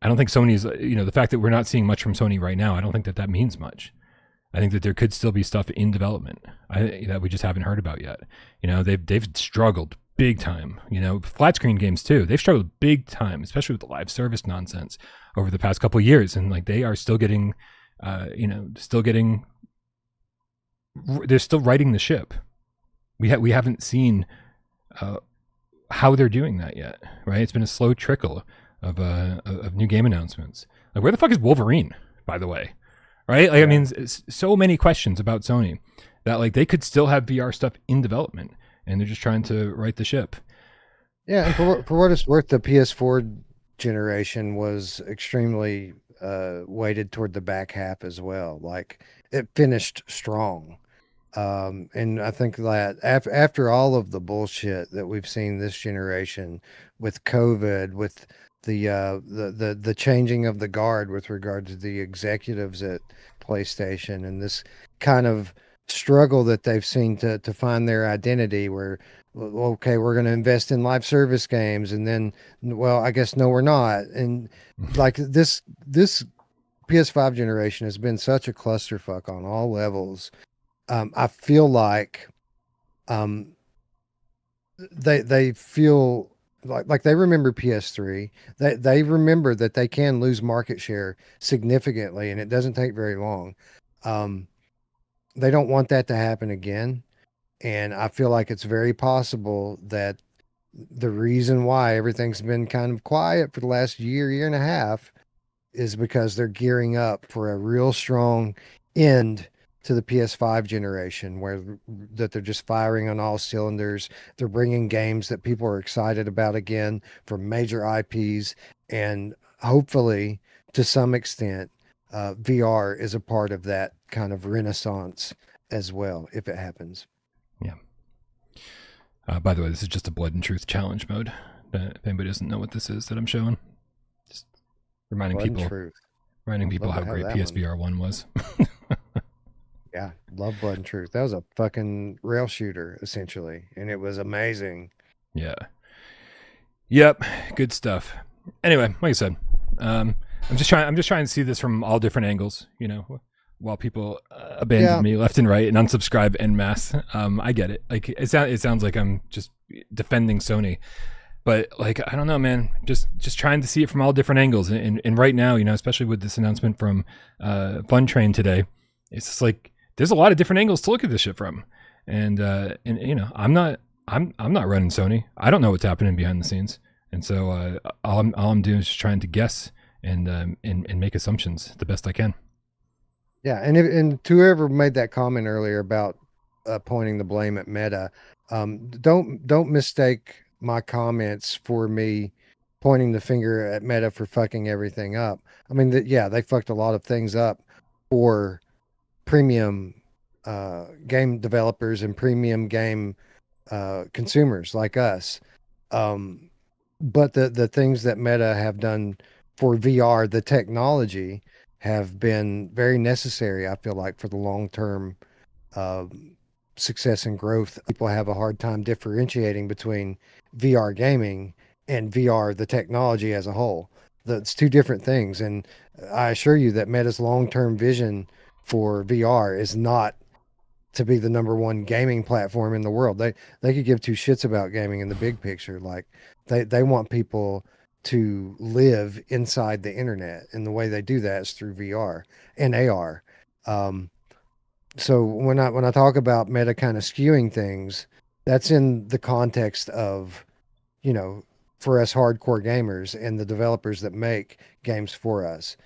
I don't think Sony's, the fact that we're not seeing much from Sony right now, I don't think that means much. I think that there could still be stuff in development that we just haven't heard about yet. They've struggled big time. Flat screen games too. They've struggled big time, especially with the live service nonsense over the past couple of years, and like they are still getting, they're still righting the ship. We haven't seen how they're doing that yet, right? It's been a slow trickle of new game announcements. Like, where the fuck is Wolverine, by the way? Right? Like, yeah. I mean, it's so many questions about Sony that like they could still have VR stuff in development, and they're just trying to right the ship. Yeah, and for what it's worth, the PS4 generation was extremely weighted toward the back half as well. Like, it finished strong. And I think that after all of the bullshit that we've seen this generation with COVID, with the changing of the guard with regard to the executives at PlayStation, and this kind of struggle that they've seen to find their identity, where, okay, we're going to invest in live service games, and then, well, I guess no, we're not. And like this PS5 generation has been such a clusterfuck on all levels. I feel like they feel like they remember PS3. They remember that they can lose market share significantly, and it doesn't take very long. They don't want that to happen again, and I feel like it's very possible that the reason why everything's been kind of quiet for the last year and a half is because they're gearing up for a real strong end to the PS5 generation, where that they're just firing on all cylinders. They're bringing games that people are excited about again from major IPs, and hopefully, to some extent, VR is a part of that kind of renaissance as well, if it happens. Yeah. By the way, this is just a Blood and Truth challenge mode. If anybody doesn't know what this is that I'm showing, just reminding people how great PSVR 1 was. Yeah, love Blood and Truth. That was a fucking rail shooter, essentially, and it was amazing. Yeah. Yep, good stuff. Anyway, like I said, I'm just trying to see this from all different angles, while people abandon me left and right and unsubscribe en masse. I get it. Like, it sounds like I'm just defending Sony, but like, I don't know, man. Just trying to see it from all different angles. And right now, especially with this announcement from Fun Train today, it's just like, there's a lot of different angles to look at this shit from, and I'm not running Sony. I don't know what's happening behind the scenes, and so all I'm doing is just trying to guess and make assumptions the best I can. Yeah, and to whoever made that comment earlier about pointing the blame at Meta, don't mistake my comments for me pointing the finger at Meta for fucking everything up. I mean, they fucked a lot of things up for premium game developers and premium game consumers like us. But the things that Meta have done for VR, the technology, have been very necessary, I feel like, for the long-term success and growth. People have a hard time differentiating between VR gaming and VR, the technology as a whole. That's two different things. And I assure you that Meta's long-term vision for VR is not to be the number one gaming platform in the world. They could give two shits about gaming in the big picture. Like, they want people to live inside the internet, and the way they do that is through VR and AR. So when I talk about Meta kind of skewing things, that's in the context of, for us hardcore gamers and the developers that make games for us.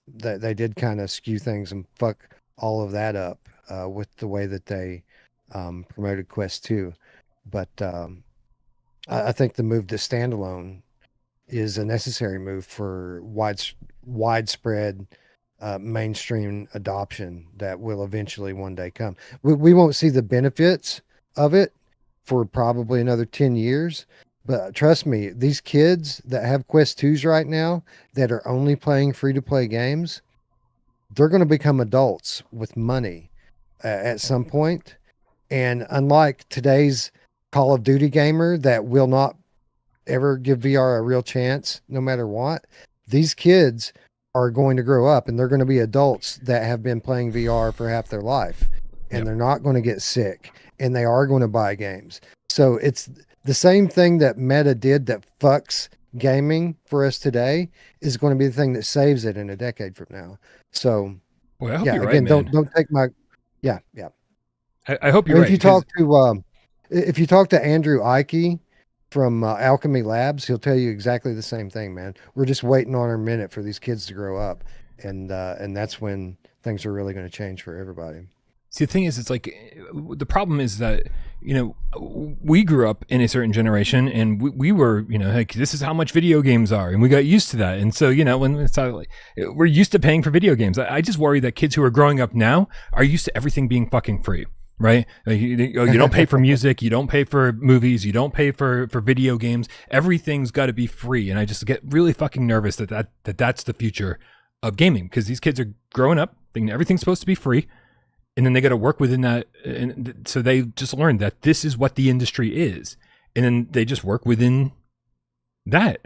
They did kind of skew things and fuck all of that up with the way that they promoted Quest 2. But I think the move to standalone is a necessary move for widespread mainstream adoption that will eventually one day come. We won't see the benefits of it for probably another 10 years. But trust me, these kids that have Quest 2s right now that are only playing free-to-play games, they're going to become adults with money at some point. And unlike today's Call of Duty gamer that will not ever give VR a real chance, no matter what, these kids are going to grow up and they're going to be adults that have been playing VR for half their life, and they're not going to get sick, and they are going to buy games. So it's the same thing that Meta did that fucks gaming for us today is going to be the thing that saves it in a decade from now. So, Well, I hope yeah, you're again, right, man. don't take my, yeah. I hope you're And right. if you talk to Andrew Ike from Alchemy Labs, he'll tell you exactly the same thing, man. We're just waiting on our minute for these kids to grow up, and that's when things are really going to change for everybody. See, the thing is, it's like the problem is that, you know, we grew up in a certain generation and we were, you know, like, this is how much video games are. And we got used to that. And so, you know, when it's like, we're used to paying for video games. I just worry that kids who are growing up now are used to everything being fucking free. Right? Like, you don't pay for music. You don't pay for movies. You don't pay for video games. Everything's got to be free. And I just get really fucking nervous that's the future of gaming, because these kids are growing up thinking everything's supposed to be free. And then they got to work within that. And so they just learned that this is what the industry is. And then they just work within that.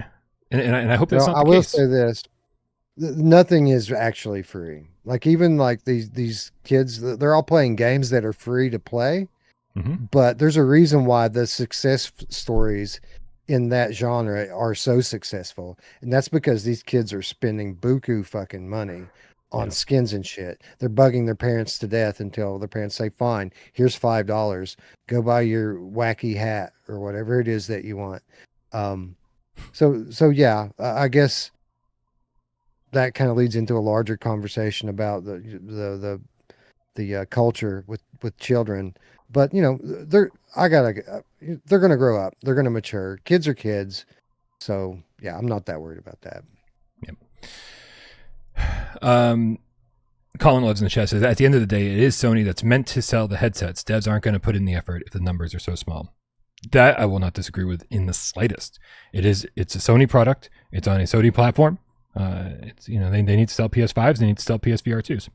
And I hope that's not the case. I will say this. Nothing is actually free. Like, even like these kids, they're all playing games that are free to play. Mm-hmm. But there's a reason why the success stories in that genre are so successful. And that's because these kids are spending buku fucking money on skins and shit. They're bugging their parents to death until their parents say, fine, here's $5. Go buy your wacky hat or whatever it is that you want. So yeah, I guess that kind of leads into a larger conversation about the culture with children. But, you know, they're going to grow up. They're going to mature. Kids are kids. So yeah, I'm not that worried about that. Yep. Colin Loves in the chat says, at the end of the day, it is Sony that's meant to sell the headsets. Devs aren't going to put in the effort if the numbers are so small. That I will not disagree with in the slightest. It's a Sony product. It's on a Sony platform. It's, you know, they need to sell PS5s. They need to sell PSVR2s.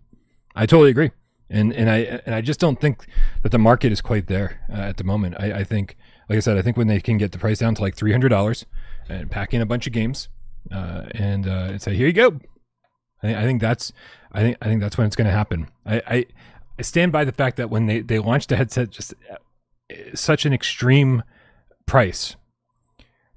I totally agree. And I just don't think that the market is quite there at the moment. I think, like I said, I think when they can get the price down to like $300 and pack in a bunch of games and say, here you go. I think that's when it's going to happen. I stand by the fact that when they launched the headset, just such an extreme price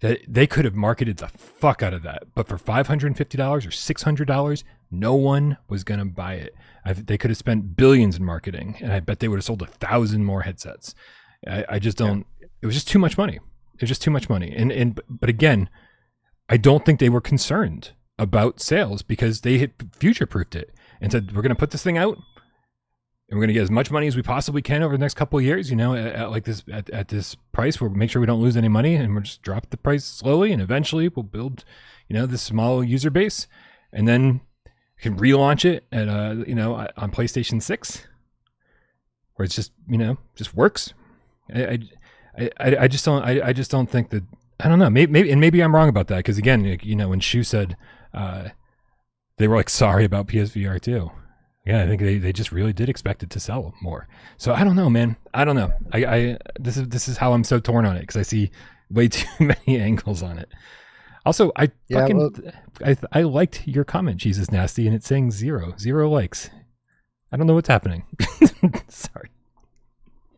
that they could have marketed the fuck out of that. But for $550 or $600, no one was going to buy it. They could have spent billions in marketing, and I bet they would have sold 1,000 more headsets. I just don't. Yeah. It was just too much money. It was just too much money. But again, I don't think they were concerned about sales because they had future-proofed it and said, we're going to put this thing out and we're going to get as much money as we possibly can over the next couple of years, you know, at this price. We'll make sure we don't lose any money, and we'll just drop the price slowly, and eventually we'll build, you know, this small user base, and then we can relaunch it at you know, on PlayStation 6, where it's just, you know, just works. I just don't think that. I don't know. Maybe I'm wrong about that, because again, you know, when Shu said they were like sorry about PSVR 2. Yeah, I think they just really did expect it to sell more. So I don't know, man. I don't know. This is how I'm so torn on it, because I see way too many angles on it. Also, I liked your comment, Jesus Nasty, and it's saying zero likes. I don't know what's happening. Sorry.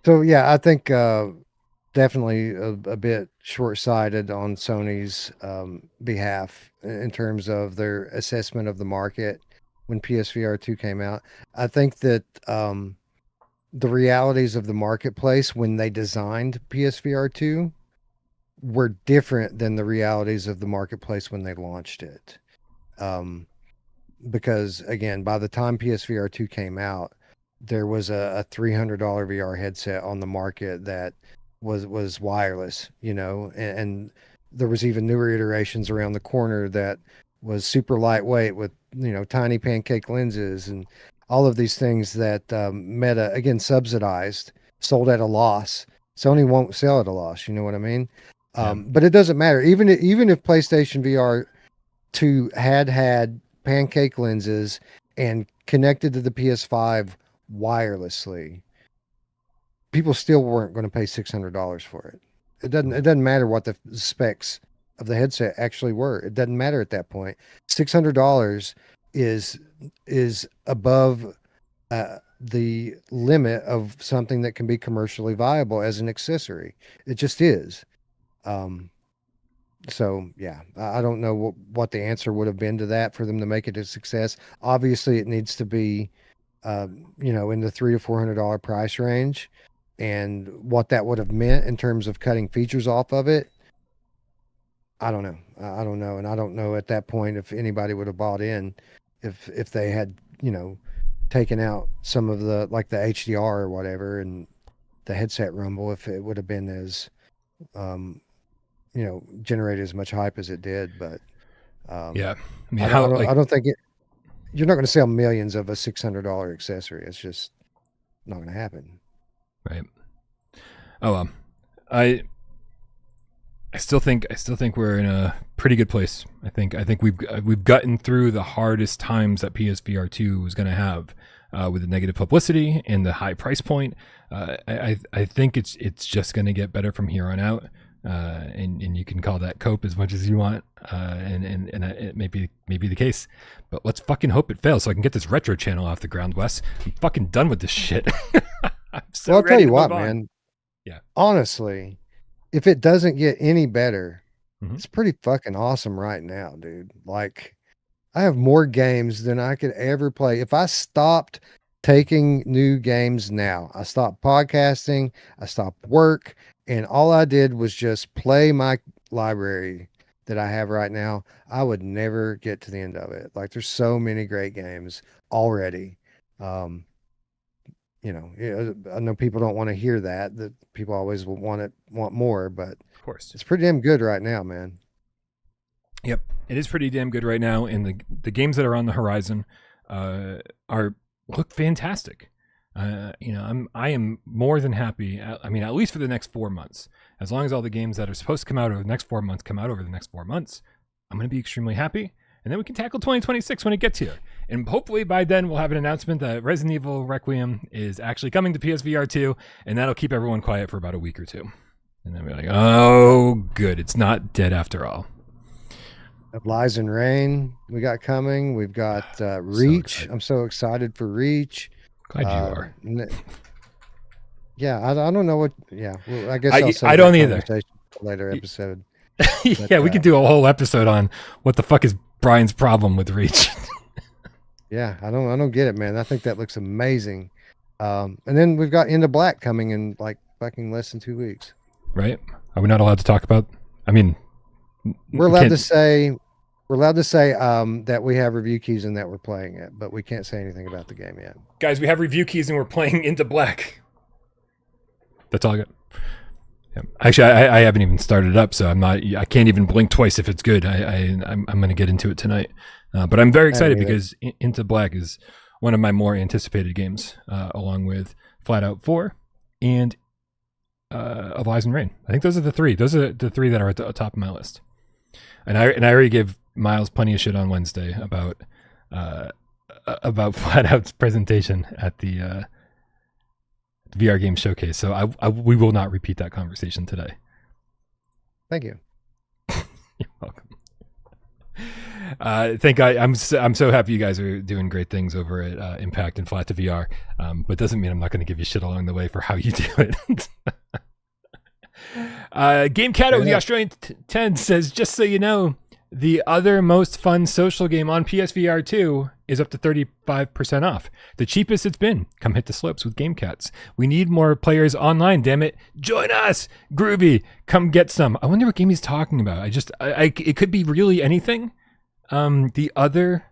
So yeah, I think definitely a bit short-sighted on Sony's behalf in terms of their assessment of the market when PSVR 2 came out. I think that the realities of the marketplace when they designed PSVR 2 were different than the realities of the marketplace when they launched it. Because again, by the time PSVR 2 came out, there was a $300 VR headset on the market that was wireless, and there was even newer iterations around the corner that was super lightweight with, tiny pancake lenses and all of these things that Meta, again, subsidized, sold at a loss. Sony won't sell at a loss. You know what I mean? Yeah. But it doesn't matter. Even if PlayStation VR 2 had pancake lenses and connected to the PS5 wirelessly, people still weren't going to pay $600 for it. It doesn't matter what the specs of the headset actually were. It doesn't matter at that point. $600 is above the limit of something that can be commercially viable as an accessory. It just is. So yeah, I don't know what the answer would have been to that for them to make it a success. Obviously, it needs to be, in the $300 to $400 price range, and what that would have meant in terms of cutting features off of it. I don't know. I don't know, and I don't know at that point if anybody would have bought in, if they had, taken out some of the, like the HDR or whatever and the headset rumble, if it would have been as generated as much hype as it did. But Yeah, I mean, I don't think you're not going to sell millions of a $600 accessory. It's just not going to happen. Right. Oh well, I still think we're in a pretty good place. I think we've gotten through the hardest times that PSVR 2 was going to have, with the negative publicity and the high price point. I think it's just going to get better from here on out. And you can call that cope as much as you want, and it may be the case, but let's fucking hope it fails so I can get this retro channel off the ground, Wes. I'm fucking done with this shit. I'm so I'll tell ready you to what, move on. man. Yeah. Honestly, if it doesn't get any better, Mhm. it's pretty fucking awesome right now, dude. Like, I have more games than I could ever play. If I stopped taking new games now, I stopped podcasting, I stopped work, and all I did was just play my library that I have right now, I would never get to the end of it. Like, there's so many great games already. I know people don't want to hear that people always will want more, but Of course. it's pretty damn good right now, man. Yep, it is pretty damn good right now, and the games that are on the horizon look fantastic. I am more than happy. I mean, at least for the next 4 months, as long as all the games that are supposed to come out over the next 4 months come out over the next 4 months, I'm going to be extremely happy. And then we can tackle 2026 when it gets here. And hopefully by then we'll have an announcement that Resident Evil Requiem is actually coming to PSVR 2, and that'll keep everyone quiet for about a week or two. And then we're like, oh, good, it's not dead after all. Lies and Rain we got coming. We've got Reach. I'm so excited for Reach. Glad you are. Yeah, I don't know what. Yeah, well, I guess I don't either. Later episode. Yeah, we could do a whole episode on what the fuck is Brian's problem with Reach. Yeah, I don't get it, man. I think that looks amazing. And then we've got Into Black coming in like fucking less than 2 weeks. Right? Are we not allowed to talk about? I mean, we're allowed to say that we have review keys and that we're playing it, but we can't say anything about the game yet. Guys, we have review keys and we're playing Into Black. That's all I got. Yeah. Actually, I haven't even started it up, so I can't even blink twice if it's good. I'm going to get into it tonight. But I'm very excited because Into Black is one of my more anticipated games, along with Flat Out 4 and of Lies and Rain. I think those are the three. Those are the three that are at the top of my list. And I already gave Miles plenty of shit on Wednesday about Flat Out's presentation at the VR Game Showcase. So we will not repeat that conversation today. Thank you. You're welcome. I'm so happy you guys are doing great things over at Impact and Flat to VR. But doesn't mean I'm not going to give you shit along the way for how you do it. Gamecatto, the Australian 10 says, just so you know, the other most fun social game on PSVR 2 is up to 35% off. The cheapest it's been. Come hit the slopes with Gamecats. We need more players online, damn it. Join us! Groovy! Come get some. I wonder what game he's talking about. It could be really anything. The other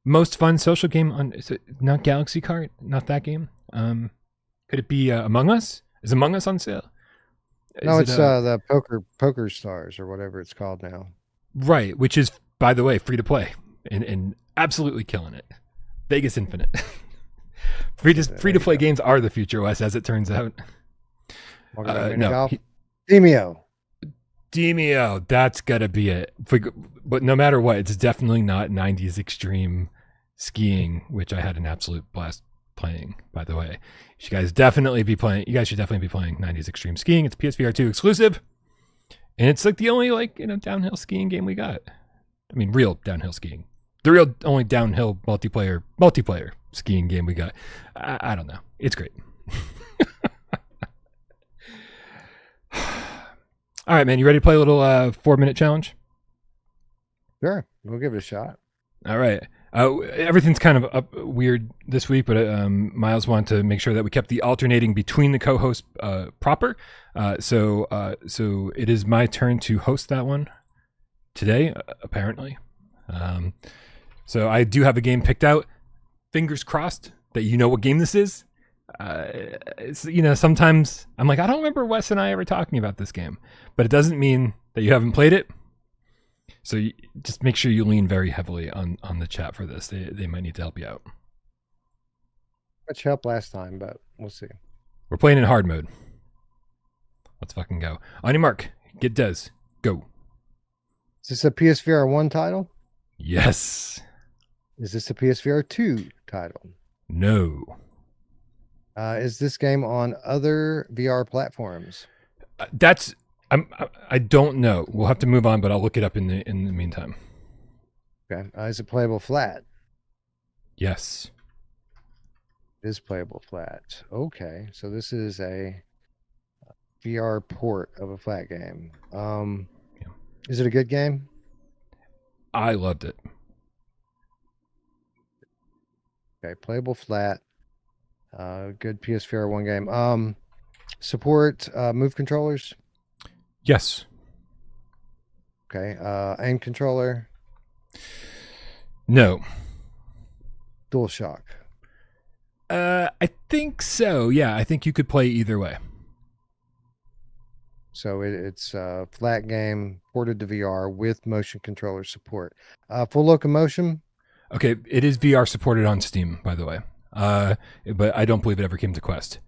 Most fun social game on, is it not Galaxy Kart? Not that game? Could it be Among Us? Is Among Us on sale? No, Is it it's the Poker Stars or whatever it's called now. right, which is, by the way, free to play and absolutely killing it. Vegas Infinite. free to play games are the future, Wes, as it turns out. No, Demio, that's gotta be it. But no matter what, it's definitely not 90s extreme skiing, which I had an absolute blast playing, by the way. You guys should definitely be playing 90s extreme skiing. It's PSVR2 exclusive. And it's like the only downhill skiing game we got. I mean, real downhill skiing. The real only downhill multiplayer skiing game we got. I don't know. It's great. All right, man. You ready to play a little 4-minute challenge? Sure. We'll give it a shot. All right. Everything's kind of weird this week, but Miles wanted to make sure that we kept the alternating between the co-hosts proper. So it is my turn to host that one today, apparently. So I do have a game picked out. Fingers crossed that you know what game this is. Sometimes I'm like, I don't remember Wes and I ever talking about this game, but it doesn't mean that you haven't played it. So just make sure you lean very heavily on the chat for this. They might need to help you out. Much help last time, but we'll see. We're playing in hard mode. Let's fucking go. On your mark, get Des, go. Is this a PSVR 1 title? Yes. Is this a PSVR 2 title? No. Is this game on other VR platforms? I don't know. We'll have to move on, but I'll look it up in the meantime. Okay. Is it playable flat? Yes. It is playable flat. Okay. So this is a VR port of a flat game. Is it a good game? I loved it. Okay. Playable flat. Good PSVR 1 game. Support move controllers? Yes. Okay. Aim controller? No. DualShock? I think so. Yeah, I think you could play either way. So it's a flat game ported to VR with motion controller support. Full locomotion? Okay, it is VR supported on Steam, by the way. But I don't believe it ever came to Quest.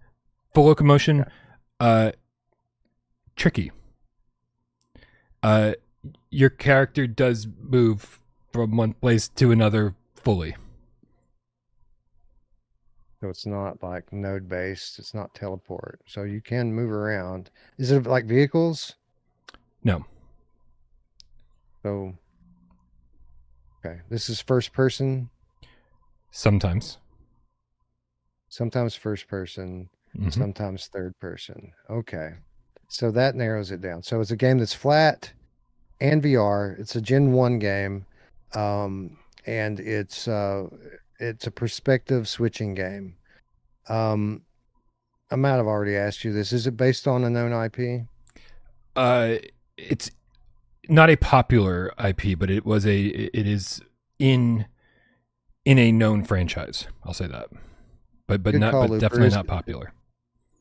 Full locomotion, tricky. Your character does move from one place to another fully. So it's not like node based. It's not teleport. So you can move around. Is it like vehicles? No. So, okay. This is first person. Sometimes. Sometimes first person. Mm-hmm. Sometimes third person. Okay. So that narrows it down. So it's a game that's flat and VR. It's a Gen 1 game. And it's a perspective switching game. I might have already asked you this. Is it based on a known IP? It's not a popular IP, but it is in a known franchise. I'll say that. But definitely not popular.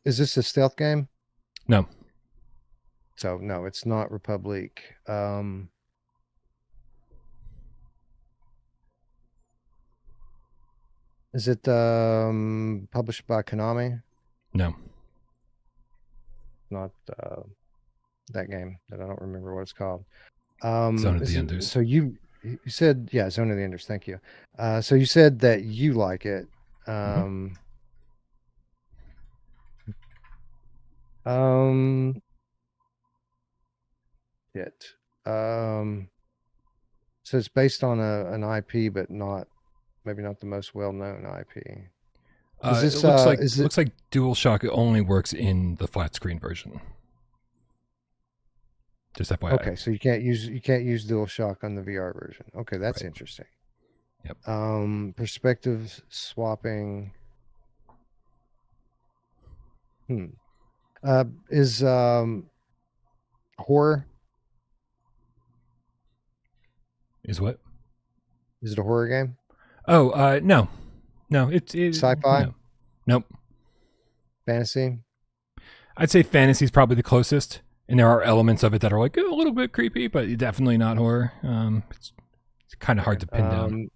Is this a stealth game? No. So no, it's not Republic. Is it published by Konami? No. Not that game that I don't remember what it's called. Zone of the Enders. So you said, yeah, Zone of the Enders. Thank you. So you said that you like it. So it's based on an IP, but maybe not the most well-known IP. It looks like DualShock only works in the flat screen version. Just FYI. Okay, so you can't use DualShock on the VR version. Okay, that's interesting. Yep. Perspective swapping. Is horror? Is what? Is it a horror game? Oh, no. Sci-fi? No. Nope. Fantasy? I'd say fantasy is probably the closest, and there are elements of it that are like a little bit creepy, but definitely not horror. It's kind of hard to pin down.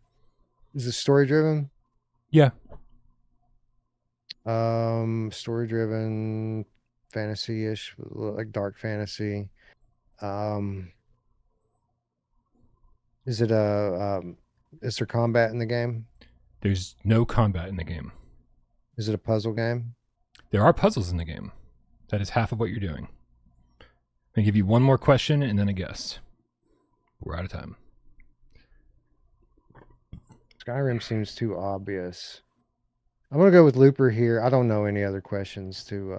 Is it story driven? Yeah. Story driven, fantasy-ish, like dark fantasy. Is it is there combat in the game? There's no combat in the game. Is it a puzzle game? There are puzzles in the game. That is half of what you're doing. I'm going to give you one more question and then a guess. We're out of time. Skyrim seems too obvious. I'm going to go with Looper here. I don't know any other questions to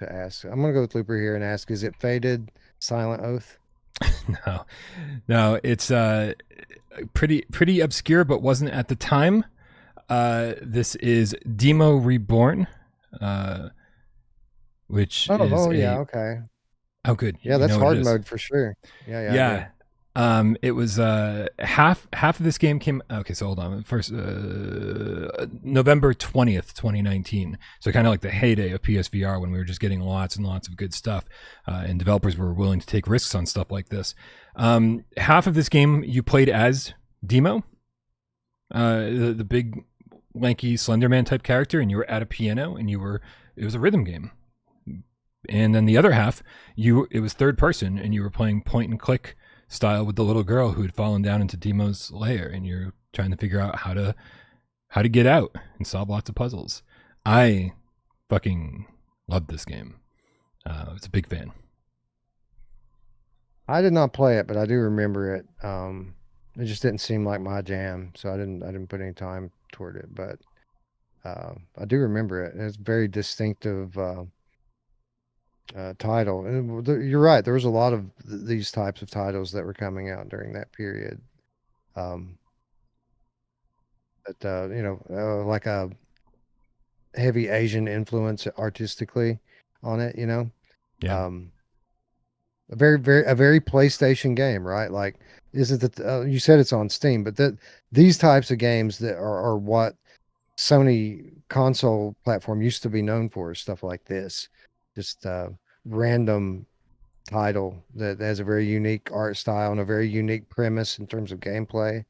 ask. I'm going to go with Looper here and ask, is it Fated Silent Oath? No, it's pretty obscure, but wasn't at the time. This is Demo Reborn, which okay. Oh, good. Yeah, that's hard mode for sure. Yeah. It was half of this game came. Okay, so hold on. First, November 20th, 2019. So kind of like the heyday of PSVR when we were just getting lots and lots of good stuff, and developers were willing to take risks on stuff like this. Half of this game you played as Demo, the big lanky Slenderman type character, and you were at a piano, and it was a rhythm game. And then the other half, it was third person, and you were playing point and click style with the little girl who had fallen down into Demo's lair, and you're trying to figure out how to get out and solve lots of puzzles. I fucking loved this game. I was a big fan. I did not play it, but I do remember it. It just didn't seem like my jam, so I didn't put any time toward it. But I do remember it. It's a very distinctive title. And you're right. There was a lot of these types of titles that were coming out during that period. Like a heavy Asian influence artistically on it. Yeah. A very PlayStation game, right? Like, isn't that you said it's on Steam, but these types of games that are what Sony console platform used to be known for, stuff like this. Just random title that has a very unique art style and a very unique premise in terms of gameplay,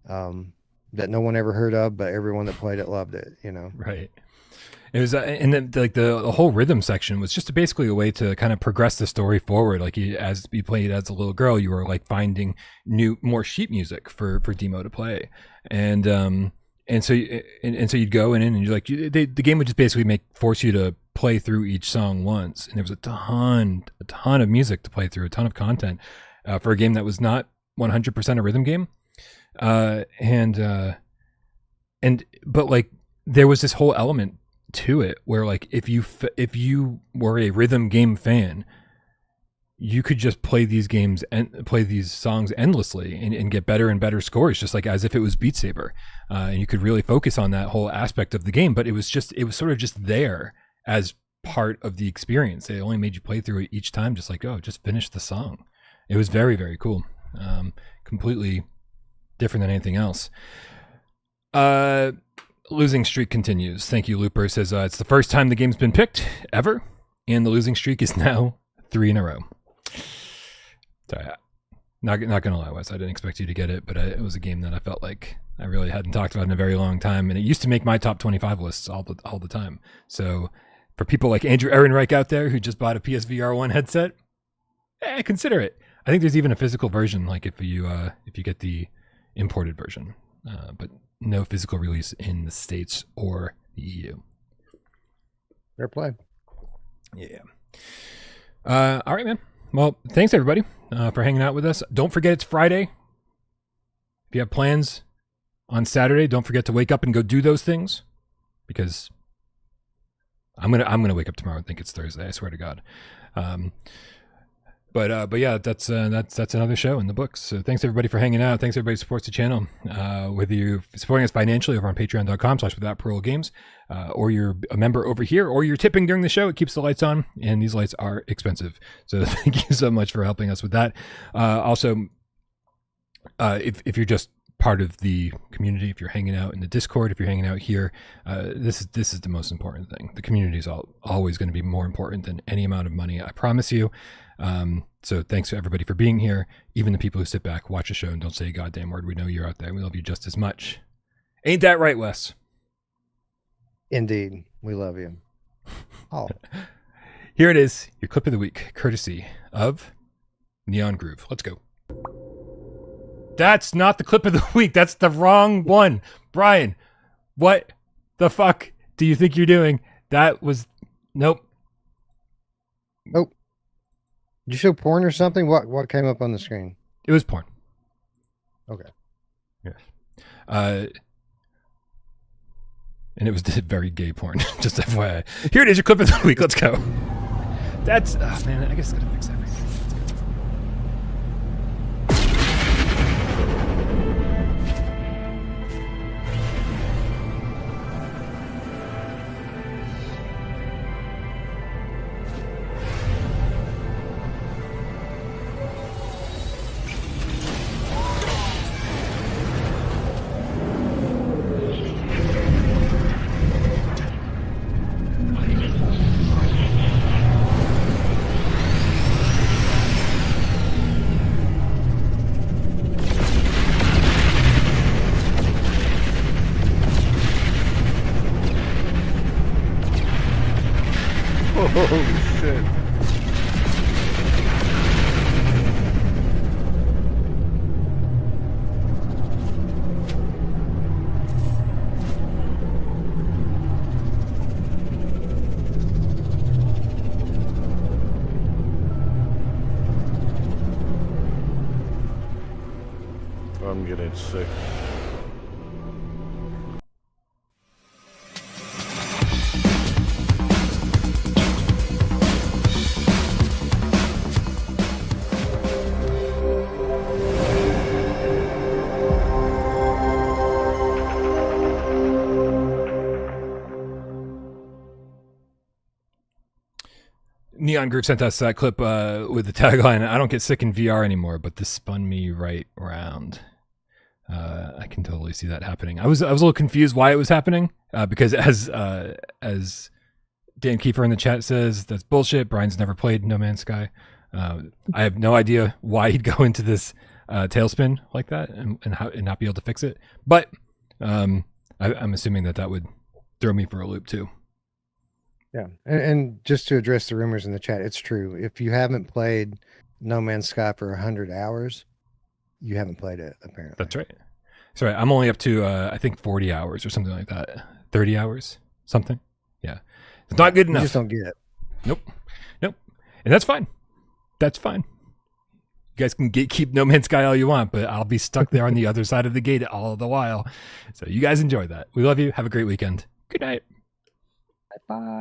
that no one ever heard of, but everyone that played it loved it. Right. It was, and then like the whole rhythm section was just basically a way to kind of progress the story forward. Like as you played as a little girl, you were like finding more sheet music for Demo to play, and so you'd go in and you're like, the game would just basically force you to play through each song once, and there was a ton of music to play through, a ton of content for a game that was not 100% a rhythm game, but like there was this whole element to it where like if you were a rhythm game fan, you could just play these games and play these songs endlessly and get better and better scores, just like as if it was Beat Saber, and you could really focus on that whole aspect of the game. But it was sort of just there as part of the experience. They only made you play through it each time, just like, oh, just finish the song. It was very, very cool. Completely different than anything else. Losing streak continues. Thank you, Looper. Says it's the first time the game's been picked ever, and the losing streak is now 3 in a row. Sorry, not gonna lie, Wes. I didn't expect you to get it, but it was a game that I felt like I really hadn't talked about in a very long time, and it used to make my top 25 lists all the time. So for people like Andrew Ehrenreich out there who just bought a PSVR1 headset, consider it. I think there's even a physical version, like if you get the imported version, but no physical release in the States or the EU. Fair play. Yeah. All right, man. Well, thanks everybody for hanging out with us. Don't forget it's Friday. If you have plans on Saturday, don't forget to wake up and go do those things, because I'm gonna wake up tomorrow and think it's Thursday. I swear to God. But yeah, that's another show in the books. So thanks everybody for hanging out. Thanks everybody who supports the channel. Whether you're supporting us financially over on patreon.com/withoutparole or you're a member over here, or you're tipping during the show, it keeps the lights on, and these lights are expensive. So thank you so much for helping us with that. Also, if you're just part of the community, if you're hanging out in the Discord, if you're hanging out here, this is the most important thing. The community is always going to be more important than any amount of money, I promise you. So thanks to everybody for being here. Even the people who sit back, watch the show, and don't say a goddamn word. We know you're out there. We love you just as much. Ain't that right, Wes? Indeed. We love you. Oh. Here it is, your clip of the week, courtesy of Neon Groove. Let's go. That's not the clip of the week. That's the wrong one. Brian, what the fuck do you think you're doing? That was... Nope. Nope. Did you show porn or something? What came up on the screen? It was porn. Okay. Yes. And it was very gay porn, just FYI. Here it is, your clip of the week. Let's go. That's... Oh, man, I guess I gotta fix everything. Oh shit. I'm getting sick. Neon Group sent us that clip with the tagline, "I don't get sick in VR anymore," but this spun me right around. I can totally see that happening. I was a little confused why it was happening because as Dan Kiefer in the chat says, that's bullshit. Brian's never played No Man's Sky. I have no idea why he'd go into this tailspin like that and not be able to fix it. But I'm assuming that would throw me for a loop too. Yeah, and just to address the rumors in the chat, it's true. If you haven't played No Man's Sky for 100 hours, you haven't played it, apparently. That's right. Sorry, I'm only up to, I think 40 hours or something like that. 30 hours, something. Yeah. It's not good enough. You just don't get it. Nope. And that's fine. That's fine. You guys can keep No Man's Sky all you want, but I'll be stuck there on the other side of the gate all the while. So you guys enjoy that. We love you. Have a great weekend. Good night. Bye.